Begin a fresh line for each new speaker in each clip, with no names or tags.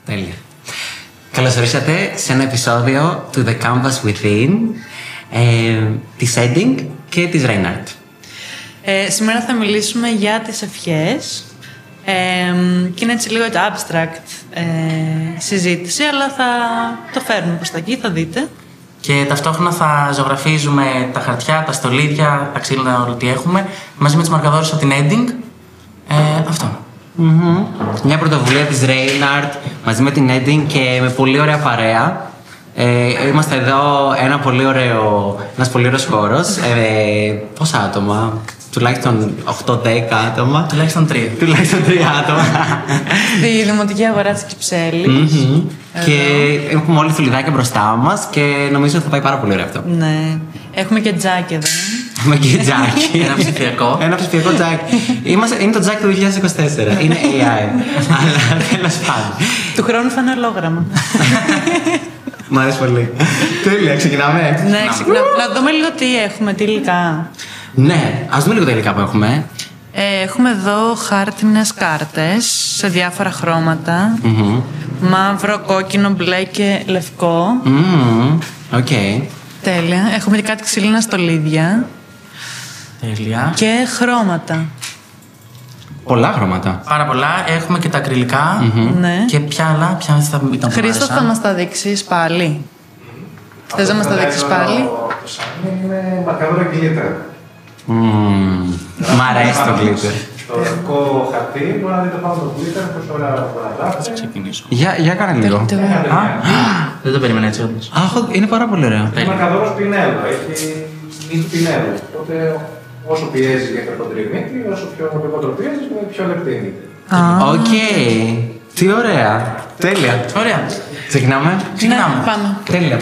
Τέλεια. Καλώς ορίσατε σε ένα επεισόδιο του The Canvas Within, της Ending και της Reinhardt.
Σήμερα θα μιλήσουμε για τις ευχές και είναι έτσι λίγο abstract συζήτηση, αλλά θα το φέρνουμε προς τα εκεί, θα δείτε.
Και ταυτόχρονα θα ζωγραφίζουμε τα χαρτιά, τα στολίδια, τα ξύλινα, όλο τι έχουμε, μαζί με τις μαρκαδόρες από την Ending. Αυτό.
Μια πρωτοβουλία της Reinhardt μαζί με την Ending και με πολύ ωραία παρέα. Είμαστε εδώ ένας πολύ ωραίος χώρος. Πόσα άτομα? Τουλάχιστον 8-10 άτομα.
Τουλάχιστον 3.
Τουλάχιστον 3 άτομα.
Στη Δημοτική Αγορά της Κυψέλης.
Και έχουμε όλοι θουλιδάκια μπροστά μας και νομίζω ότι θα πάει πάρα πολύ ωραία αυτό.
Ναι. Έχουμε και τζάκι εδώ.
Έχουμε και τζάκι.
Ένα ψηφιακό.
Ένα ψηφιακό τζάκι. Είναι το τζάκι του 2024. Είναι AI. Αλλά τέλος πάντων.
Του χρόνου θα είναι ολόγραμμα.
Μ' αρέσει πολύ. Τέλεια, ξεκινάμε.
Ναι, ξεκινάμε. Να δούμε λίγο τι έχουμε, τι υλικά.
Ναι, ας δούμε λίγο τα υλικά που έχουμε.
Έχουμε εδώ χάρτινες κάρτες σε διάφορα χρώματα. Μαύρο, κόκκινο, μπλε και λευκό.
Οκ.
Τέλεια. Έχουμε και κάτι ξύλινα στολίδια.
Τέλεια.
Και χρώματα.
Πολλά χρώματα.
Πάρα πολλά. Έχουμε και τα ακριλικά.
Ναι.
Και ποια άλλα, ποια θα ήταν που
Χρήστο, θα μας τα δείξεις πάλι. Θες να μας τα δείξεις πάλι?
Το σάνι είναι μαρκαδόρα glitter.
Μ' αρέσει το glitter.
Το λευκό χαρτί μπορεί να δείτε πάνω το glitter, πώς ωραία γράφει.
Θα ξεκινήσω.
Για κάνε λίγο.
Δεν το περίμενα έτσι όντως.
Αχ, είναι πάρα πολύ ωραίο.
Είναι μαρκαδόρος πινέλο, έχει μύτη πινέλο. Οπότε όσο πιέζει για υπερκοντρή μύτη, όσο πιο λιγότερο πιέζει, πιο λεπτή μύτη.
Οκ. Τι ωραία. Τέλεια.
Ωραία.
Ξεκινάμε.
Ναι, πάμε.
Τέλεια.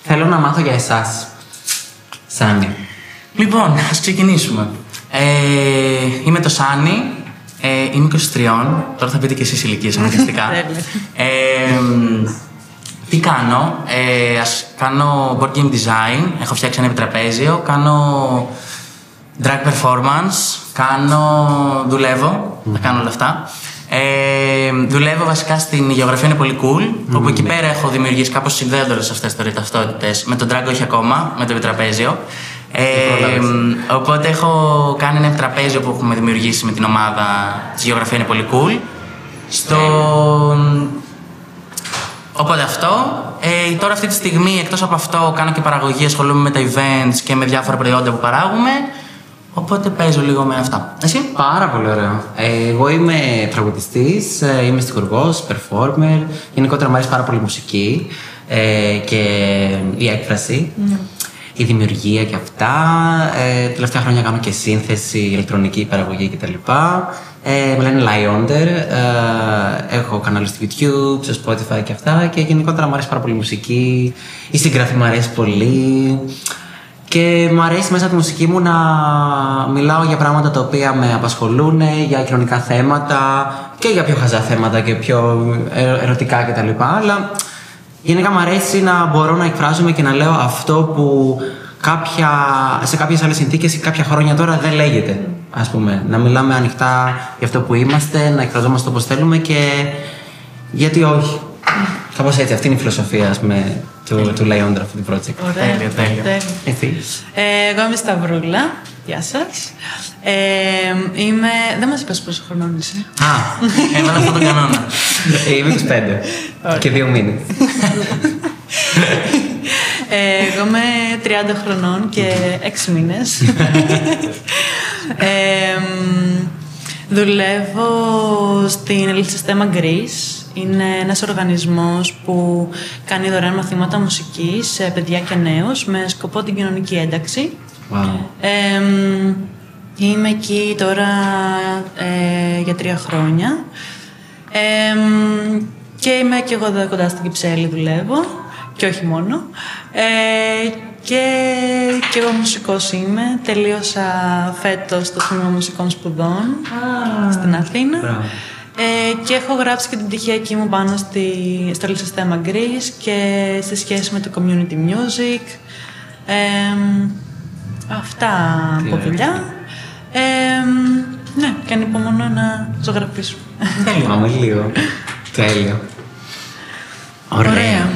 Θέλω να μάθω για εσάς. Σάνι.
Λοιπόν, ας ξεκινήσουμε. Είμαι το Σάνι, είμαι 23, τώρα θα πείτε και εσείς ηλικίες αναγκαστικά. Τι κάνω? Ας κάνω board game design, έχω φτιάξει ένα επιτραπέζιο, κάνω drag performance, δουλεύω, θα κάνω όλα αυτά. Δουλεύω βασικά στην γεωγραφία, είναι πολύ cool, όπου εκεί πέρα έχω δημιουργήσει κάπως συνδέοντας αυτές τις ταυτότητες. Με τον drag όχι ακόμα, με το επιτραπέζιο. Οπότε έχω κάνει ένα επιτραπέζιο που έχουμε δημιουργήσει με την ομάδα της γεωγραφία, είναι πολύ cool. Οπότε αυτό. Τώρα αυτή τη στιγμή, εκτός από αυτό, κάνω και παραγωγή, ασχολούμαι με τα events και με διάφορα προϊόντα που παράγουμε. Οπότε παίζω λίγο με αυτά. Εσύ?
Πάρα πολύ ωραίο. Εγώ είμαι τραγουδιστής, είμαι στιχουργός, performer. Γενικότερα μου αρέσει πάρα πολύ η μουσική και η έκφραση. Η δημιουργία και αυτά. Τελευταία χρόνια κάνω και σύνθεση, ηλεκτρονική παραγωγή κτλ. Με λένε Lyonder. Έχω κανάλι στο YouTube, στο Spotify και αυτά. Και γενικότερα μου αρέσει πάρα πολύ η μουσική. Η συγγραφή μου αρέσει πολύ. Και μου αρέσει μέσα από τη μουσική μου να μιλάω για πράγματα τα οποία με απασχολούν, για κοινωνικά θέματα και για πιο χαζά θέματα και πιο ερωτικά κτλ. Αλλά γενικά μου αρέσει να μπορώ να εκφράζομαι και να λέω αυτό που σε κάποιες άλλες συνθήκες ή κάποια χρόνια τώρα δεν λέγεται. Ας πούμε, να μιλάμε ανοιχτά για αυτό που είμαστε, να εκφραζόμαστε όπως θέλουμε και γιατί όχι. Κάπως έτσι, αυτή είναι η φιλοσοφία του Lyonder αυτού του project.
Ωραία.
Τέλεια.
Εσύ.
Εγώ είμαι Σταυρούλα. Γεια σας. Δεν μας είπες πόσο χρονών είσαι.
Έβαλα αυτόν τον κανόνα.
Είμαι 25 και 2 μήνες.
Εγώ είμαι 30 χρονών και 6 μήνες. Δουλεύω στην Ελίσσυστημα Greece. Είναι ένας οργανισμός που κάνει δωρεάν μαθήματα μουσικής σε παιδιά και νέους με σκοπό την κοινωνική ένταξη.
Wow.
Είμαι εκεί τώρα για 3 χρόνια. Και είμαι και εγώ εδώ κοντά στην Κυψέλη, δουλεύω. Και όχι μόνο. Και εγώ μουσικός είμαι. Τελείωσα φέτος το τμήμα μουσικών σπουδών στην Αθήνα. Και έχω γράψει και την πτυχιακή μου πάνω στο Ελίσσυστημα Greece και στη σχέση με το community music. Αυτά από δουλειά. Ναι, και ανυπομονώ να ζωγραφίσουμε.
Τέλειο. Πάμε λίγο. Τέλειο.
Ωραία.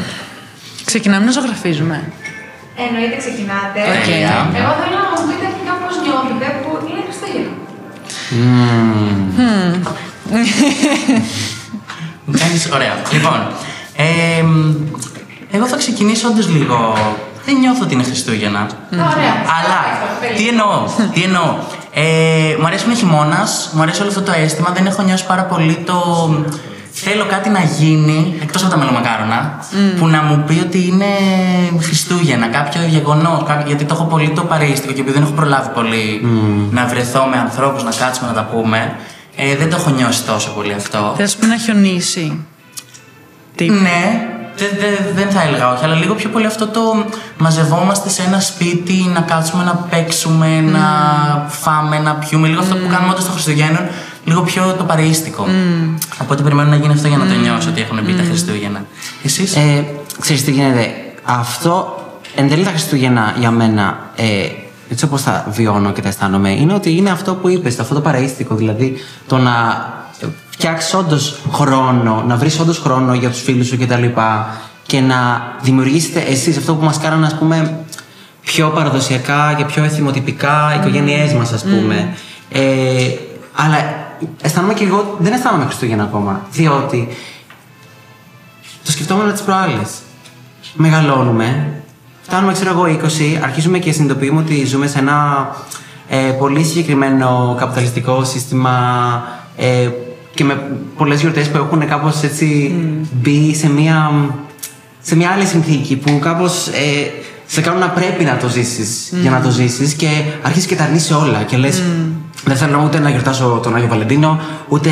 Ξεκινάμε να ζωγραφίζουμε.
Εννοείται ξεκινάτε.
Ωραία.
Εγώ θέλω να μου πείτε αρχικά πώς νιώθετε που είναι Χριστούγεννα.
Ωραία. Λοιπόν, εγώ θα ξεκινήσω όντως λίγο. Δεν νιώθω ότι είναι Χριστούγεννα.
Ωραία.
Αλλά τι εννοώ. Μου αρέσει που είναι χειμώνας, μου αρέσει όλο αυτό το αίσθημα. Δεν έχω νιώσει πάρα πολύ το. Θέλω κάτι να γίνει, εκτός από τα μελομακάρονα, που να μου πει ότι είναι Χριστούγεννα, κάποιο γεγονός. Γιατί το έχω πολύ το παρεΐστικο και επειδή δεν έχω προλάβει πολύ να βρεθώ με ανθρώπους, να κάτσουμε να τα πούμε, δεν το έχω νιώσει τόσο πολύ αυτό.
Θες που να χιονίσει.
Ναι, δεν θα έλεγα όχι, αλλά λίγο πιο πολύ αυτό το μαζευόμαστε σε ένα σπίτι, να κάτσουμε να παίξουμε, να φάμε, να πιούμε. Λίγο αυτό που κάνουμε όντως το Χριστουγέννων, λίγο πιο το παρεΐστικο. Οπότε περιμένω να γίνει αυτό για να το νιώσω ότι έχουν μπει τα Χριστούγεννα. Εσείς?
Ξέρεις τι γίνεται. Αυτό εν τέλει τα Χριστούγεννα για μένα, έτσι όπως τα βιώνω και τα αισθάνομαι, είναι ότι είναι αυτό που είπες, αυτό το παρεΐστικο. Δηλαδή το να φτιάξεις όντως χρόνο, να βρεις όντως χρόνο για τους φίλους σου κτλ. Και να δημιουργήσετε εσείς αυτό που μας κάνανε, ας πούμε, πιο παραδοσιακά και πιο εθιμοτυπικά οι οικογένειές μας, ας πούμε. Αλλά αισθάνομαι και εγώ, δεν αισθάνομαι Χριστούγεννα ακόμα. Διότι το σκεφτόμουν τις προάλλες. Μεγαλώνουμε, φτάνουμε, ξέρω εγώ, 20, αρχίζουμε και συνειδητοποιούμε ότι ζούμε σε ένα πολύ συγκεκριμένο καπιταλιστικό σύστημα. Και με πολλές γιορτές που έχουν κάπως έτσι μπει σε μια άλλη συνθήκη που κάπως σε κάνουν να πρέπει να το ζήσεις για να το ζήσεις και αρχίζεις και τα αρνείσαι όλα και λες δεν θέλω ούτε να γιορτάσω τον Άγιο Βαλεντίνο, ούτε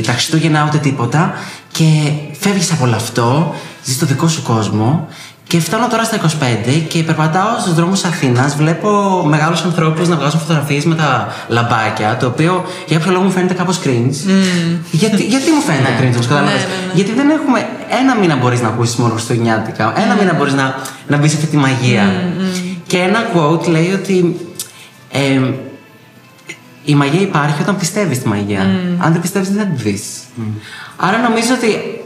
τα Χριστούγεννα, ούτε τίποτα και φεύγεις από όλο αυτό, ζεις το δικό σου κόσμο. Και φτάνω τώρα στα 25 και περπατάω στους δρόμους Αθήνας, βλέπω μεγάλους ανθρώπους να βγάζουν φωτογραφίες με τα λαμπάκια, το οποίο για κάποιο λόγο μου φαίνεται κάπως cringe. Γιατί μου φαίνεται cringe, όμως κατάλαβες? Γιατί δεν έχουμε. Ένα μήνα μπορείς να ακούσεις μόνο χριστουγεννιάτικα, ένα μήνα μπορείς να μπεις σε αυτή τη μαγεία. Και ένα quote λέει ότι η μαγεία υπάρχει όταν πιστεύεις στη μαγεία. Αν δεν πιστεύεις, δεν θα τη δεις. Άρα νομίζω ότι.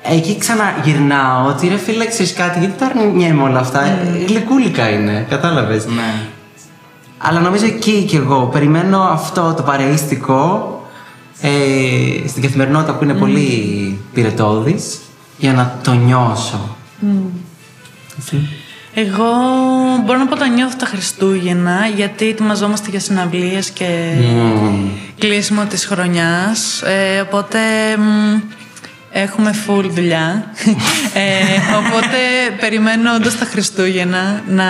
Εκεί ξαναγυρνάω ότι ρε φίλε, ξέρεις κάτι, γιατί τα αρνιέμαι όλα αυτά. Γλυκούλικα είναι, κατάλαβες.
Ναι.
Αλλά νομίζω εκεί κι εγώ περιμένω αυτό το παρεΐστικο στην καθημερινότητα που είναι πολύ πυρετώδης για να το νιώσω.
Εγώ μπορώ να πω τα νιώθω τα Χριστούγεννα γιατί ετοιμαζόμαστε για συναυλίες και κλείσιμο της χρονιάς. Οπότε έχουμε full δουλειά. Οπότε περιμένω όντως τα Χριστούγεννα να.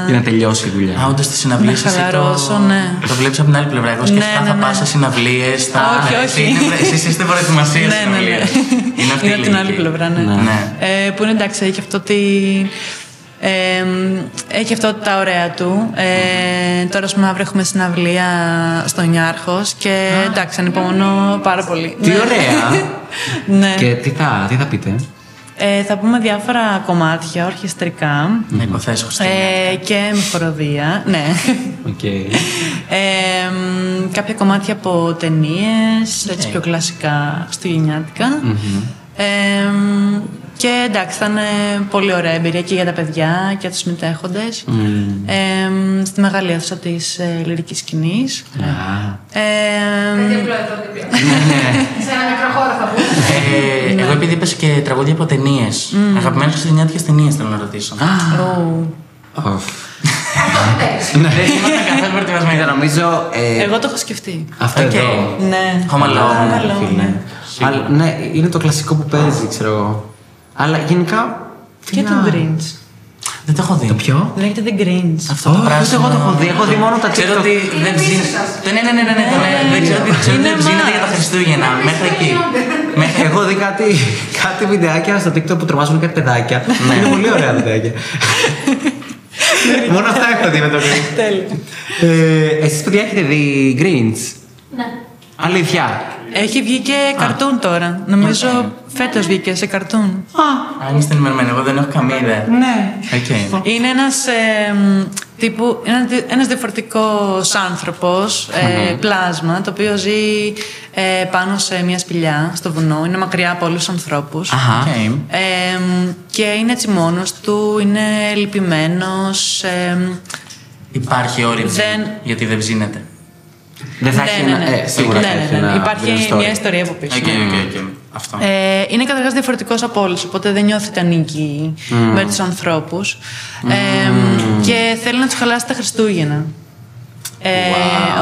Για να τελειώσει η δουλειά.
Όντως τις συναυλίες
να χαλαρώσω, ναι.
Το βλέπεις από την άλλη πλευρά. Εγώ σκέφτομαι θα πας σε συναυλίες.
Όχι.
Εσείς είστε προετοιμασία
Ναι.
Είναι
από την άλλη πλευρά, ναι. Που είναι εντάξει, έχει αυτό ότι. Έχει αυτό τα ωραία του. Τώρα, ας πούμε, αύριο έχουμε συναυλία στο Νιάρχος και εντάξει, ανυπομονώ πάρα πολύ.
Τι ωραία!
Ναι.
Και τι θα πείτε?
Θα πούμε διάφορα κομμάτια ορχιστρικά.
Να υποθέσω
και με χοροδία. Ναι. Κάποια κομμάτια από ταινίες, έτσι πιο κλασικά χριστουγεννιάτικα. Και εντάξει, θα είναι πολύ ωραία εμπειρία και για τα παιδιά και για τους συμμετέχοντες. Στη μεγάλη αίθουσα της Λυρικής Σκηνής.
Κάτι απλό εδώ δίπλα. Σε ένα μικρό χώρο θα πούμε.
Εγώ επειδή είπες και τραγούδια από ταινίες, αγαπημένες χριστουγεννιάτικες ταινίες θέλω να ρωτήσω.
Δεν ήμασταν καθόλου προετοιμασμένοι. Νομίζω.
Εγώ το έχω σκεφτεί.
Αυτό εδώ.
Ναι.
Home Alone.
Ναι, είναι το κλασικό που παίζει, ξέρω εγώ. Αλλά γενικά.
Και το Grinch.
Δεν το έχω δει.
Το ποιο?
Λέγεται The Grinch.
Αυτό το πράσινο.
Εγώ το έχω δει. Έχω δει μόνο τα
Ξέρω
TikTok.
ότι δεν ψήνεται. Ναι. Δεν ξέρω ότι δεν ψήνεται για τα Χριστούγεννα. Μέχρι εκεί.
Έχω δει κάτι βιντεάκια στο TikTok που τρομάζουν κάτι παιδάκια. Είναι πολύ ωραία βιντεάκια. Μόνο αυτά έχω δει με το Grinch.
Τέλειο.
Εσείς παιδιά έχετε δει Grinch?
Ναι.
Αλήθεια.
Έχει βγει και καρτούν τώρα. Νομίζω φέτος βγήκε σε καρτούν.
Αν είστε ενημερωμένοι, εγώ δεν έχω καμία ιδέα.
Ναι.
Okay.
Είναι ένας διαφορετικός άνθρωπος, πλάσμα, το οποίο ζει πάνω σε μια σπηλιά στο βουνό. Είναι μακριά από όλους τους ανθρώπους.
Okay.
Και είναι έτσι μόνος του, είναι λυπημένος.
Υπάρχει όρεξη γιατί δεν ψήνεται.
Δεν θα έχει σίγουρα
υπάρχει μια ιστορία από πίσω.
Αυτό.
Είναι καταρχάς διαφορετικός από όλους, οπότε δεν νιώθει ανήκει με τους ανθρώπους. Και θέλει να τους χαλάσει τα Χριστούγεννα.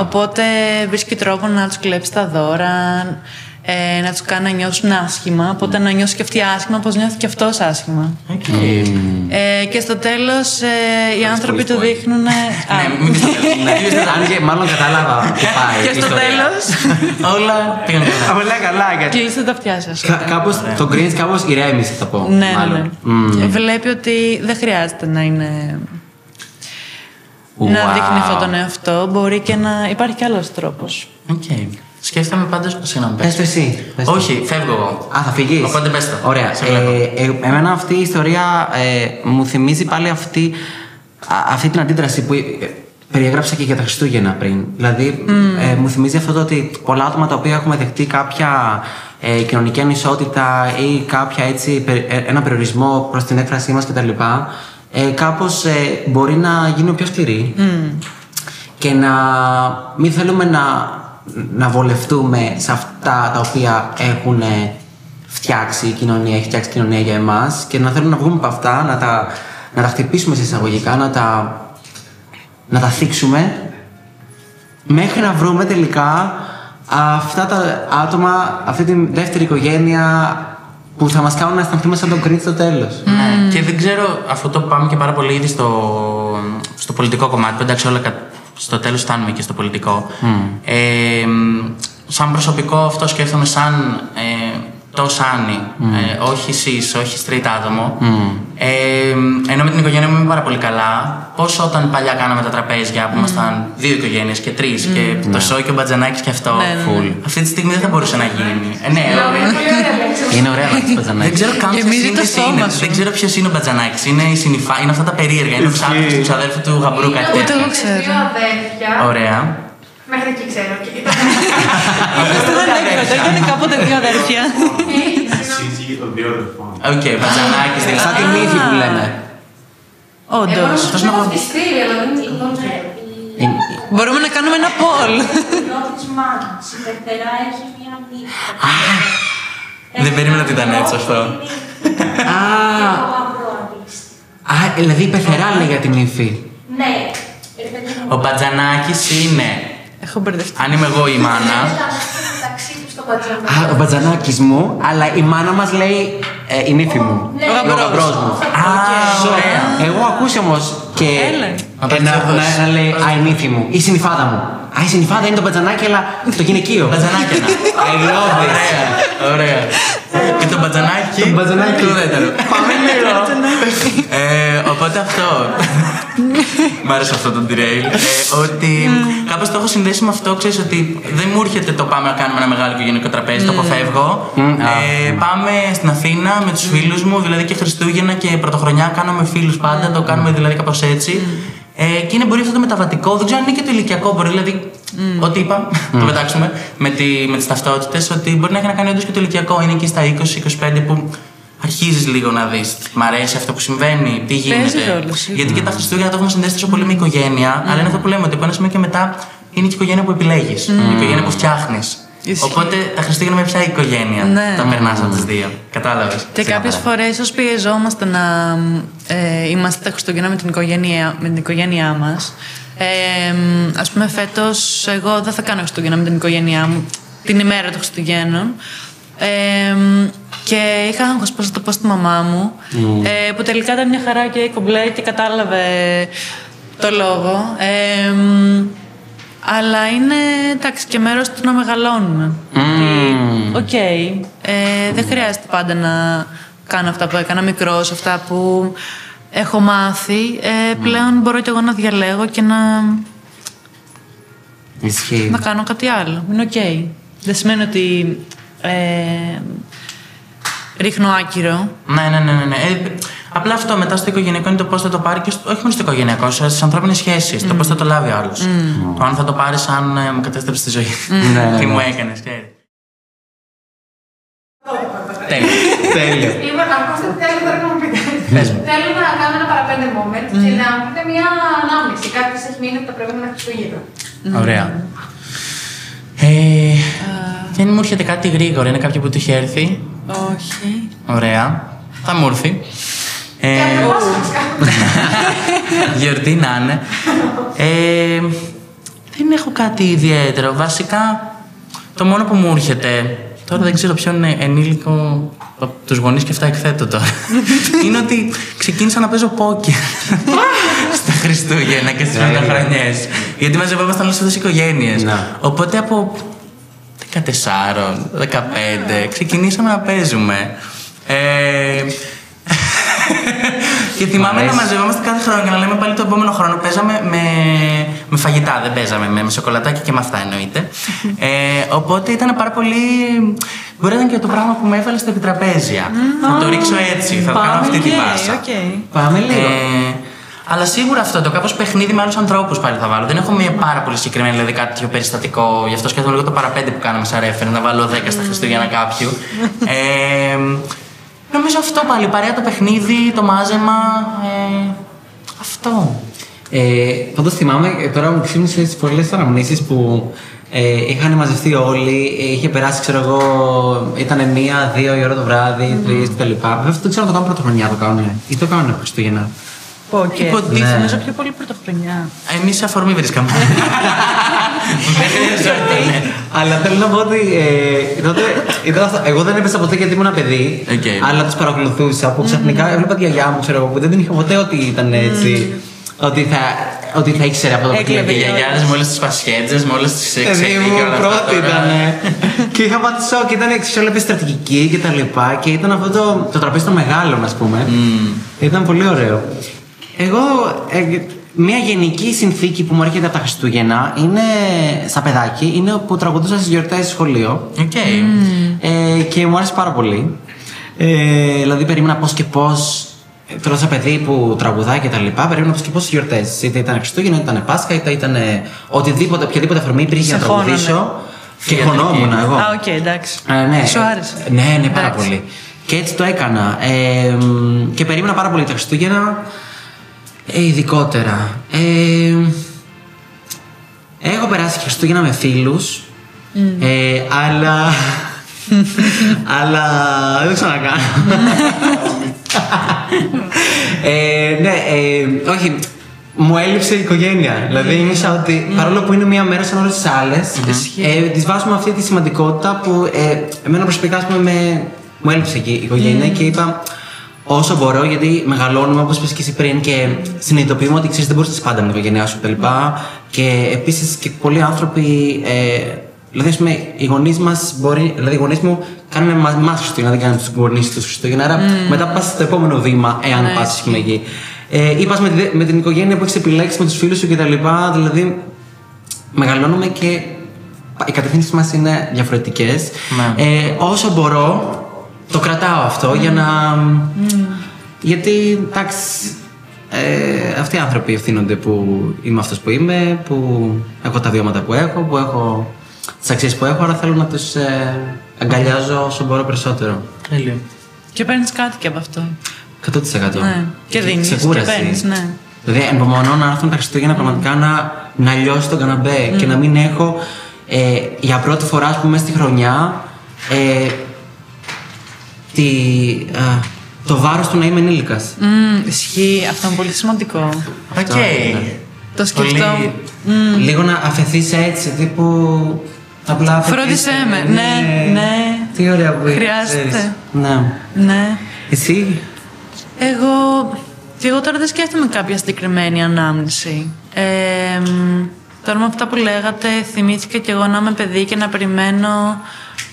Οπότε βρίσκει τρόπο να τους κλέψει τα δώρα, να τους κάνει να νιώσουν άσχημα. Οπότε να νιώσει και αυτή άσχημα, όπως νιώθει και αυτός άσχημα. Και στο τέλος οι άνθρωποι του δείχνουν.
Αν και μάλλον κατάλαβα τι πάει.
Και στο τέλος.
Όλα πήγαν καλά.
Όλα καλά.
Κλείστε τα αυτιά σας.
Το Grinch κάπως ηρέμησε, θα πω.
Ναι. Βλέπει ότι δεν χρειάζεται να είναι. Να δείχνει αυτόν τον εαυτό. Μπορεί και να υπάρχει κι άλλος τρόπος.
Σκέφτομαι πάντως. Συγγνώμη.
Πες το εσύ.
Όχι, φεύγω εγώ.
Α, θα φύγεις.
Οπότε πες το.
Ωραία. Εμένα αυτή η ιστορία μου θυμίζει πάλι αυτή την αντίδραση που περιέγραψα και για τα Χριστούγεννα πριν. Δηλαδή, μου θυμίζει αυτό το ότι πολλά άτομα τα οποία έχουμε δεχτεί κάποια κοινωνική ανισότητα ή κάποια έτσι, ένα περιορισμό προς την έκφρασή μας κτλ. Κάπως μπορεί να γίνουν πιο σκληροί και να μην θέλουμε να βολευτούμε σε αυτά τα οποία έχουν φτιάξει η κοινωνία, έχει φτιάξει η κοινωνία για εμάς και να θέλουμε να βγούμε από αυτά, να τα χτυπήσουμε σε εισαγωγικά, να τα θίξουμε μέχρι να βρούμε τελικά αυτά τα άτομα, αυτή τη δεύτερη οικογένεια που θα μας κάνουν να αισθανθούμε σαν τον Grinch στο τέλος.
Ναι. Και δεν ξέρω, αφού το πάμε και πάρα πολύ ήδη στο πολιτικό κομμάτι, που εντάξει όλα στο τέλος φτάνουμε και στο πολιτικό. Σαν προσωπικό αυτό σκέφτομαι σαν το Σάνι, όχι εσείς, όχι straight άτομο. Ενώ με την οικογένεια μου είμαι πάρα πολύ καλά. Πώς όταν παλιά κάναμε τα τραπέζια που ήμασταν 2 οικογένειες και 3 και το Σόι και ο Μπατζανάκης και αυτό. Αυτή τη στιγμή δεν θα μπορούσε να γίνει. Ναι,
είναι ωραία να Μπατζανάκης.
Δεν ξέρω καν ποιος είναι. Δεν ξέρω ποιος είναι ο Μπατζανάκης. Είναι η Συνυφά, είναι αυτά τα περίεργα. Είναι ο ψάχνος του ξαδέρφου του γαμπρού κάτι τέτοιο.
Ούτε εγώ ξέρω.
Ωραία.
Μέχρι εκεί ξέρω.
Αυτό δεν ήταν κάποτε 2 αδέρφια.
Σύζυγοι των 2 αδερφών.
Οκ, Μπατζανάκης δηλαδή.
Σαν τη μύθη που λέμε.
Όντως.
Αυτός να βαφτιστήρι, αλλά δεν ξέρω.
Μπορούμε να κάνουμε ένα poll.
Η νότη της μάνας. Η πεθερά έχει μία μύθα.
Δεν περίμενα ότι ήταν έτσι αυτό.
Δηλαδή η πεθερά λέει για την ύφη.
Ναι.
Ο Μπατζανάκης είναι.
Έχω μπερδευτεί.
Αν είμαι εγώ η μάνα.
Ο Μπατζανάκης μου, αλλά η μάνα μας λέει η νύφη μου. Ο γαμπρός μου.
Ωραία.
Εγώ ακούσει όμως και να λέει η νύφη μου, η συνυφάδα μου. Η συνυφάδα είναι το Μπατζανάκι, αλλά το γυναικείο.
Μπατζανάκια.
I love this.
Ωραία. Και το Μπατζανάκι.
Το Μπατζανάκι.
Το δεύτερο.
Πάμε λίγο.
Οπότε αυτό. Μ' άρεσε αυτό το derail. Ότι κάπως το έχω συνδέσει με αυτό, ξέρεις ότι δεν μου έρχεται το πάμε να κάνουμε ένα μεγάλο οικογενειακό τραπέζι, το αποφεύγω. Πάμε στην Αθήνα με τους φίλους μου, δηλαδή και Χριστούγεννα και Πρωτοχρονιά κάνουμε φίλους πάντα, το κάνουμε δηλαδή κάπως έτσι. Και είναι μπορεί αυτό το μεταβατικό, δεν ξέρω αν είναι και το ηλικιακό, μπορεί δηλαδή. Ό,τι είπα, το πετάξουμε με τις ταυτότητες, ότι μπορεί να έχει να κάνει όντως και το ηλικιακό. Είναι εκεί στα 20-25 που αρχίζεις λίγο να δεις. Μ' αρέσει αυτό που συμβαίνει, τι γίνεται. Γιατί και τα Χριστούγεννα το έχουμε συνδέσει τόσο πολύ με οικογένεια, αλλά είναι αυτό που λέμε ότι από ένα σημείο και μετά είναι και η οικογένεια που επιλέγεις, η οικογένεια που φτιάχνεις. Οπότε τα Χριστούγεννα με ποια οικογένεια τα περνάς από τις δύο. Κατάλαβες.
Και κάποιες φορές ίσως πιεζόμαστε να είμαστε τα Χριστούγεννα με την οικογένειά μας. Ας πούμε, φέτος εγώ δεν θα κάνω Χριστούγεννα με την οικογένειά μου την ημέρα των Χριστουγέννων. Και είχα άγχος πώς θα το πω στη μαμά μου, που τελικά ήταν μια χαρά και κομπλέ και κατάλαβε το λόγο. Αλλά είναι, εντάξει, και μέρος του να μεγαλώνουμε. Οκ, δεν χρειάζεται πάντα να κάνω αυτά που έκανα μικρός, αυτά που έχω μάθει. Πλέον μπορώ και εγώ να διαλέγω και να κάνω κάτι άλλο. Είναι οκ. Δεν σημαίνει ότι ρίχνω άκυρο.
Ναι. Απλά αυτό μετά στο οικογενειακό είναι το πώς θα το πάρει και όχι μόνο στο οικογενειακό, στις ανθρώπινες σχέσεις. Το πώς θα το λάβει ο άλλος. Το αν θα το πάρει σαν μου κατέστρεψε τη ζωή. Τι μου έκανες, ξέρει.
Τέλειο.
Λοιπόν, ακούστε τι θέλω τώρα να μου πείτε. Θέλω να κάνω ένα παραπέντε moment και να μου πείτε μια ανάμνηση. Κάτι που σας έχει μείνει από τα προηγούμενα Χριστούγεννα.
Ωραία. Δεν μου έρχεται κάτι γρήγορο, είναι κάποιο που του είχε έρθει.
Όχι.
Ωραία. Θα μου έρθει. Γιορτή να είναι. Δεν έχω κάτι ιδιαίτερο. Βασικά, το μόνο που μου έρχεται, τώρα δεν ξέρω ποιον είναι ενήλικο από τους γονείς και αυτά εκθέτω τώρα, είναι ότι ξεκίνησα να παίζω πόκερ στα Χριστούγεννα και στις Πρωτοχρονιές. Γιατί μαζευόμασταν όλες αυτές τις οικογένειες. Οπότε από 14, 15 ξεκινήσαμε να παίζουμε. Και θυμάμαι να μαζευόμαστε κάθε χρόνο και να λέμε πάλι το επόμενο χρόνο. Παίζαμε με φαγητά, δεν παίζαμε με σοκολατάκι και με αυτά εννοείται. Οπότε ήταν πάρα πολύ. Μπορεί να ήταν και το πράγμα που με έβαλε στα επιτραπέζια. Θα το ρίξω έτσι, θα κάνω αυτή την πάσα.
Πάμε λίγο.
Αλλά σίγουρα αυτό το κάπως παιχνίδι με άλλους ανθρώπους πάλι θα βάλω. Δεν έχω μια πάρα πολύ συγκεκριμένη, δηλαδή κάτι τέτοιο περιστατικό. Γι' αυτό σκέφτομαι λίγο το παραπέντε που κάναμε σαν reference, να βάλω 10 στα Χριστούγεννα κάποιου. Νομίζω αυτό πάλι, παρέα το παιχνίδι, το μάζεμα, αυτό.
Πάντως θυμάμαι, τώρα μου ξύπνησε τις πολλές αναμνήσεις που είχαν μαζευτεί όλοι, είχε περάσει, ξέρω εγώ, ήταν 1-2 η ώρα το βράδυ, 3 κτλ. Βέβαια αυτό δεν ξέρω αν το κάνουν πρωτοχρονιά, το κάνουν ή το κάνουν Χριστούγεννα.
Πόκερ. Νομίζω πιο πολύ πρωτοχρονιά.
Εμείς σε αφορμή βρίσκαμε.
Αλλά θέλω να πω ότι εγώ δεν έπαιζα ποτέ γιατί ήμουν παιδί, αλλά τους παρακολουθούσα που ξαφνικά έβλεπα τη γιαγιά μου, ξέρω εγώ, που δεν την είχα ποτέ ότι ήταν έτσι. Ότι θα ήξερε αυτό το
παιχνίδι. Οι γιαγιάδες με όλες τις πασχέτζες, με όλες τις εξέλιξες.
Πρώτη ήταν. Και είχα πάθει σοκ, ήταν έβλεπε στρατηγική και τα λοιπά. Και ήταν αυτό το τραπέζι των μεγάλων, ας πούμε. Ήταν πολύ ωραίο. Εγώ, μια γενική συνθήκη που μου έρχεται από τα Χριστούγεννα είναι, σαν παιδάκι, είναι που τραγουδούσα στις γιορτές στο σχολείο. Και μου άρεσε πάρα πολύ. Δηλαδή, περίμενα πώς και πώς. Τώρα, σαν παιδί που τραγουδάει και τα λοιπά, περίμενα πώς και πώς στις γιορτές. Είτε ήταν Χριστούγεννα, είτε ήταν Πάσχα, είτε ήταν οτιδήποτε, οποιαδήποτε αφορμή υπήρχε για να τραγουδήσω. Και χωνόμουν εγώ.
Α, οκ, εντάξει. Σου άρεσε.
Ναι, πάρα πολύ. Και έτσι το έκανα. Και περίμενα πάρα πολύ τα Χριστούγεννα. Ειδικότερα. Έχω περάσει Χριστούγεννα με φίλους. Αλλά δεν το ξανακάνω. Όχι. Μου έλειψε η οικογένεια. Δηλαδή, νιώσα ότι παρόλο που είναι μία μέρα σαν όλες τις άλλες, της βάζουμε αυτή τη σημαντικότητα που εμένα προσωπικά μου έλειψε εκεί η οικογένεια και είπα όσο μπορώ, γιατί μεγαλώνουμε όπως είπες και εσύ πριν και συνειδητοποιούμε ότι ξέρεις δεν μπορείς να είσαι πάντα με την οικογένειά σου κτλ. Και επίσης και πολλοί άνθρωποι. Δηλαδή, ας πούμε, οι γονείς μας δηλαδή οι γονείς μου κάνουν εμάς Χριστούγεννα, δεν κάνουν τους γονείς τους Χριστούγεννα. Άρα μετά πας στο επόμενο βήμα, εάν πας, ας πούμε, εκεί. Ή πας με την οικογένεια που έχεις επιλέξει, με τους φίλους σου κτλ. Δηλαδή, μεγαλώνουμε και οι κατευθύνσεις μας είναι διαφορετικές. Όσο μπορώ, το κρατάω αυτό για να. Γιατί, εντάξει, αυτοί οι άνθρωποι ευθύνονται που είμαι αυτός που είμαι, που έχω τα βιώματα που έχω, τις αξίες που έχω, άρα θέλω να τους αγκαλιάζω όσο μπορώ περισσότερο.
Τέλειο.
Και παίρνεις κάτι και από αυτό.
100%.
Ναι. Και δίνεις και παίρνεις, ναι.
Δηλαδή, εμπομονώ να έρθουν τα Χριστούγεννα πραγματικά να λιώσει τον καναπέ και να μην έχω για πρώτη φορά, ας πούμε, στη χρονιά το βάρος του να είμαι ενήλικας.
Ισχύει. Αυτό είναι πολύ σημαντικό.
Οκ.
Το σκεφτόμουν.
Λίγο να αφαιθείς έτσι, τύπου. Απλά
φρόντισέ με. Ναι.
Τι ωραία που
χρειάζεται.
Ναι. Εσύ.
Εγώ τώρα δεν σκέφτομαι κάποια συγκεκριμένη ανάμνηση. Τώρα με αυτά που λέγατε, θυμήθηκα κι εγώ να είμαι παιδί και να περιμένω.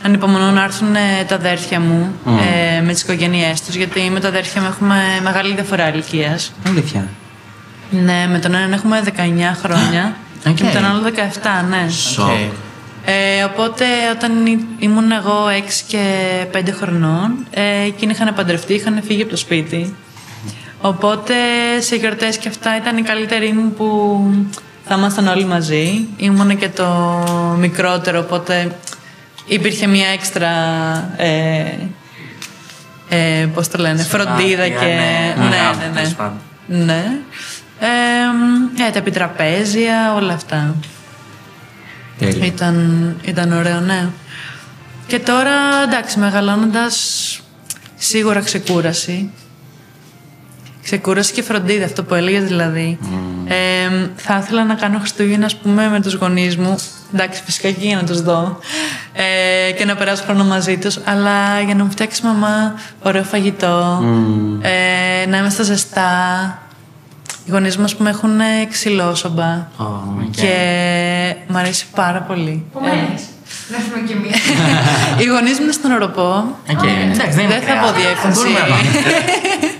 Ανυπομονώ να έρθουν τα αδέρφια μου με τις οικογένειές τους, γιατί με τα αδέρφια μου έχουμε μεγάλη διαφορά ηλικίας.
Αλήθεια.
Ναι, με τον έναν έχουμε 19 χρόνια και με τον άλλο 17, ναι.
Σοκ.
Οπότε όταν ήμουν εγώ 6 και 5 χρονών, εκείνοι είχαν παντρευτεί, είχαν φύγει από το σπίτι. Οπότε σε γιορτές και αυτά ήταν η καλύτερη μου που θα ήμασταν όλοι μαζί. Ήμουν και το μικρότερο, οπότε υπήρχε μια έξτρα, πώς το λένε, φροντίδα και... Ναι. Τα επιτραπέζια, όλα αυτά. Ήταν ωραίο, ναι. Και τώρα, εντάξει, μεγαλώνοντας, σίγουρα ξεκούραση. Ξεκούραση και φροντίδα, αυτό που έλεγες δηλαδή. Θα ήθελα να κάνω Χριστούγεννα, ας πούμε, με τους γονείς μου. Εντάξει, φυσικά και για να τους δω. Και να περάσω χρόνο μαζί τους. Αλλά για να μου φτιάξει μαμά ωραίο φαγητό. Να είμαι στα ζεστά. Οι γονείς μου, ας πούμε, έχουν ξυλόσομπα. Και μου αρέσει πάρα πολύ.
Πού μένεις? Να έρθουμε κι εμείς.
Οι γονείς μου είναι στον Οροπό. Δεν θα πω διεύθυνση.